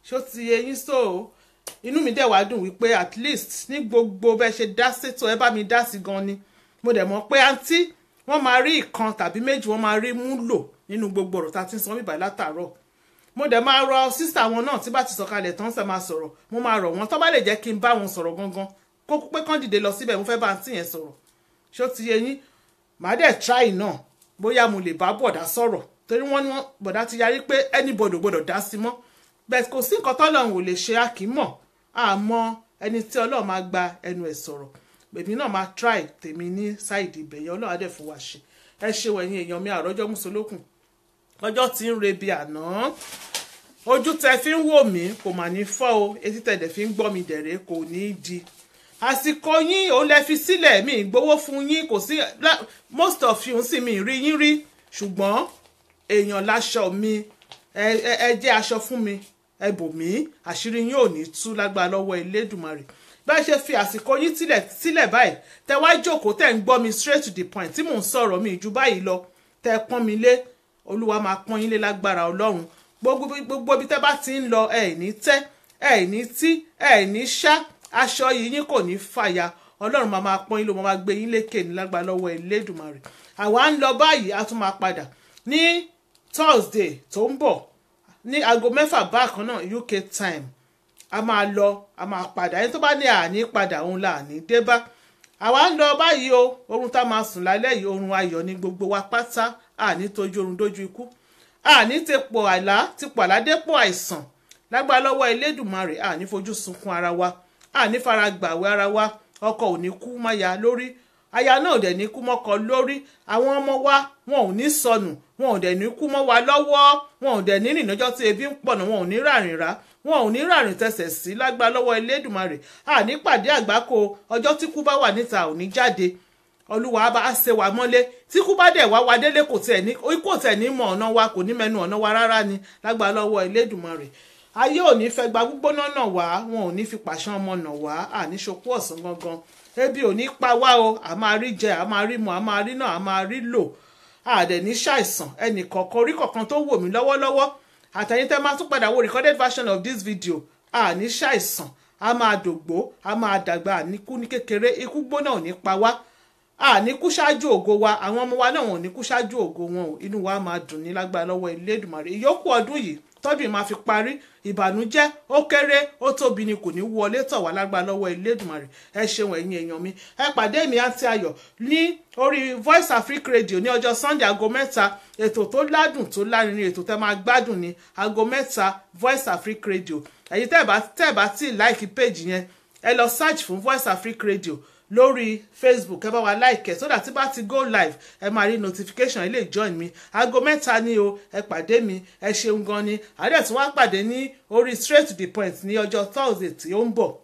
Speaker 1: ṣó ti yẹ yín so inú mi dẹ̀ wá dùn wípé at least ní gbogbo bẹ́ẹ̀ ṣe dá sétò ẹ bá mi dá sí gan ni mo dẹ̀ mọ̀ pé àǹtí wọ́n máa rí ìkan tàbí méjì wọ́n máa rí mú lò nínú gbogbo ọ̀rọ̀ tá a ti ń sọ bíbá látàárọ̀ mo dẹ̀ máa rọ sísà wọn náà tí bá ti sọ̀kalẹ̀ tán ṣe máa sọ̀rọ̀ mo máa rọ̀ wọ́n tó bá lè jẹ́ kí n bá wọn sọ̀rọ̀ gangan kó pé kán dìde lọ síbẹ̀ mo fẹ́ bá àǹtí yẹn sọ̀rọ̀ ṣó ti yẹ yín màá dẹ̀ try náà bóyá mo lè bá bọ̀dá sọ̀rọ̀ torí wọ́n ní bọ̀dá ti yarí pé anybody gbọ́dọ̀ dá sí mọ́ bẹ́ẹ̀ kò sí nǹkan tọ́lọ́run ò lè ṣe àkímọ̀ àmọ́ ẹni tí Ọlọ́run máa gba ẹnu ẹ̀ sọ̀rọ̀ èmi náà máa try tèmi ní sáìdì ìbẹ̀yẹ Ọlọ́run á dẹ̀ fún wa ṣe ẹ ṣe wẹ̀yìn èèyàn mi àrọ́jọ́ mùsùlùkùn ọjọ́ tí ń rebi àná ojú tẹ fi ń wò mí kò mà ní fọ́ o etí tẹ̀dẹ̀ fi ń gbọ́ mi dẹ̀rẹ̀ kò ní í di àsìkò yín òun lẹ fi sílẹ̀ mi ìgbowó fún yín kò sí most of you sì mi rí yín rí ṣùgbọ́n èèyàn láṣọ mi ẹ jẹ́ aṣọ fún mi ẹ bò mí àṣírí yín ò ní tú lágbára lọ́wọ́ Elédùmarè bá ṣe fi àsìkò yín sílẹ̀ báyìí tẹ wá jókòó tẹ ń gbọ́ mi straight to the point tí mò ń sọ̀rọ̀ mi jù báyìí lọ tẹ pọ́n mi lé Olúwa máa pọ́n yín lé lágbára Ọlọ́run gbogbo ibi tẹ bá ti ń lọ ẹ ní tẹ́ ẹ ní tí ẹ ní ṣá aṣọ yìí yín kò ní fàya Ọlọ́run máa pọ́n yín ló máa gbé yín lékè ní lágbára lọ́wọ́ Elédùmarè àwa ń lọ báyìí a tún máa padà ní Thursday tó ń bọ̀ ní aago 6 bákan náà UK time a máa lọ a máa padà ẹni tó bá ní àní padà òun là ní dé bá àwa ń lọ báyìí o oorun tá máa sùn lálẹ́ yìí oorun ayọ̀ ní gbogbo wa pátá àní tójú oorun dójú ikú àní tepò àlá tipò àládépò àìsàn lágbára lọ́wọ́ Elédùmarè àní fojú sunkún ara wa àní fara gbàwé ara wa ọkọ ò ní kú máya lórí aya náà ò dẹ̀ ní kú mọ́kọ lórí àwọn ọmọ wa wọn ò ní sọnù wọn ò dẹ̀ ní kú mọ́ wa lọ́wọ́ wọn ò dẹ̀ ní rìn lọ́jọ́ tí ebi ń pọ̀nà wọn ò ní ràrìn rà wọn ò ní ràrìn tẹsẹ̀ sí lágbá lọ́wọ́ Elédùmarè àní pàdé àgbákò ọjọ́ tí kú bá wà níta ò ní jáde Olúwa bá ṣe wà mọ́lé tí kú bá dẹ̀ wá délé kò tẹ̀ ní mọ̀ ọ̀nà wa kò ní mẹ́nu ọ̀nà wa rárá ni lágbá lọ́wọ́ Elédùmarè ayé ò ní fẹ́ gba gbígbóná náà wá wọn ò ní fi pàṣán ọmọ náà wá àní ṣokú ọ̀sán gangan ebi ò ní pa wá o a máa rí jẹ a máa rí mu a máa rí náà a máa rí lò àdẹ̀ ní ṣàìsàn ẹnì kọ̀ọ̀kan orí kọ̀ọ̀kan tó wò mí lọ́wọ́lọ́wọ́ àtẹ̀yìn tẹ́ máa tún padà wo recorded version of this video àní ṣàìsàn a máa dògbó a máa dàgbà àníkú ní kékeré ikú gbóná ò ní pa wá àníkú ṣáájú ògo wa àwọn ọmọ wa náà wọn ò ní kú ṣáájú ògo wọn ò inú wa máa dùn ní lágbára lọ́wọ́ Elédùmarè ìyókù ọdún yìí tọ́dún máa fi parí ìbànújẹ́ ó kéré ó tóbi ni kò ní wọlé tọ̀ wá lágbára lọ́wọ́ Elédùmarè ẹ ṣeun ẹ̀yin èèyàn mi ẹ pàdé mi àti ayọ̀ ní orí Voice Africa Radio ní ọjọ́ Sunday aago 3 ètò tó ládùn tó lárinrin ètò tẹ́ máa gbádùn ní aago 3 Voice Africa Radio ẹ̀yin tẹ́ bá tí like page yẹn ẹ lọ search fún Voice Africa Radio lórí Facebook ẹ bá wa like ẹ so that tí bá ti go live ẹ máa rí notification ẹ lè join mi aago 3 ni o ẹ pàdé mi ẹ ṣeun gan ni àdẹ tí wọ́n pàdé ní orí straight to the point ní ọjọ́ Thursday tí ó ń bọ̀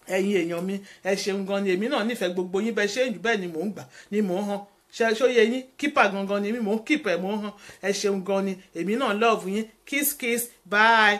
Speaker 1: ẹ̀yin èèyàn mi ẹ ṣeun gan ni èmi náà nífẹ̀ẹ́ gbogbo yín bẹ́ẹ̀ ṣe ń jù bẹ́ẹ̀ ni mò ń gbà ni mò ń hàn ṣóyè yín kípà gangan ni mò ń kíp ẹ̀ mò ń hàn ẹ ṣeun gan ni èmi náà love yín kiss kiss bye.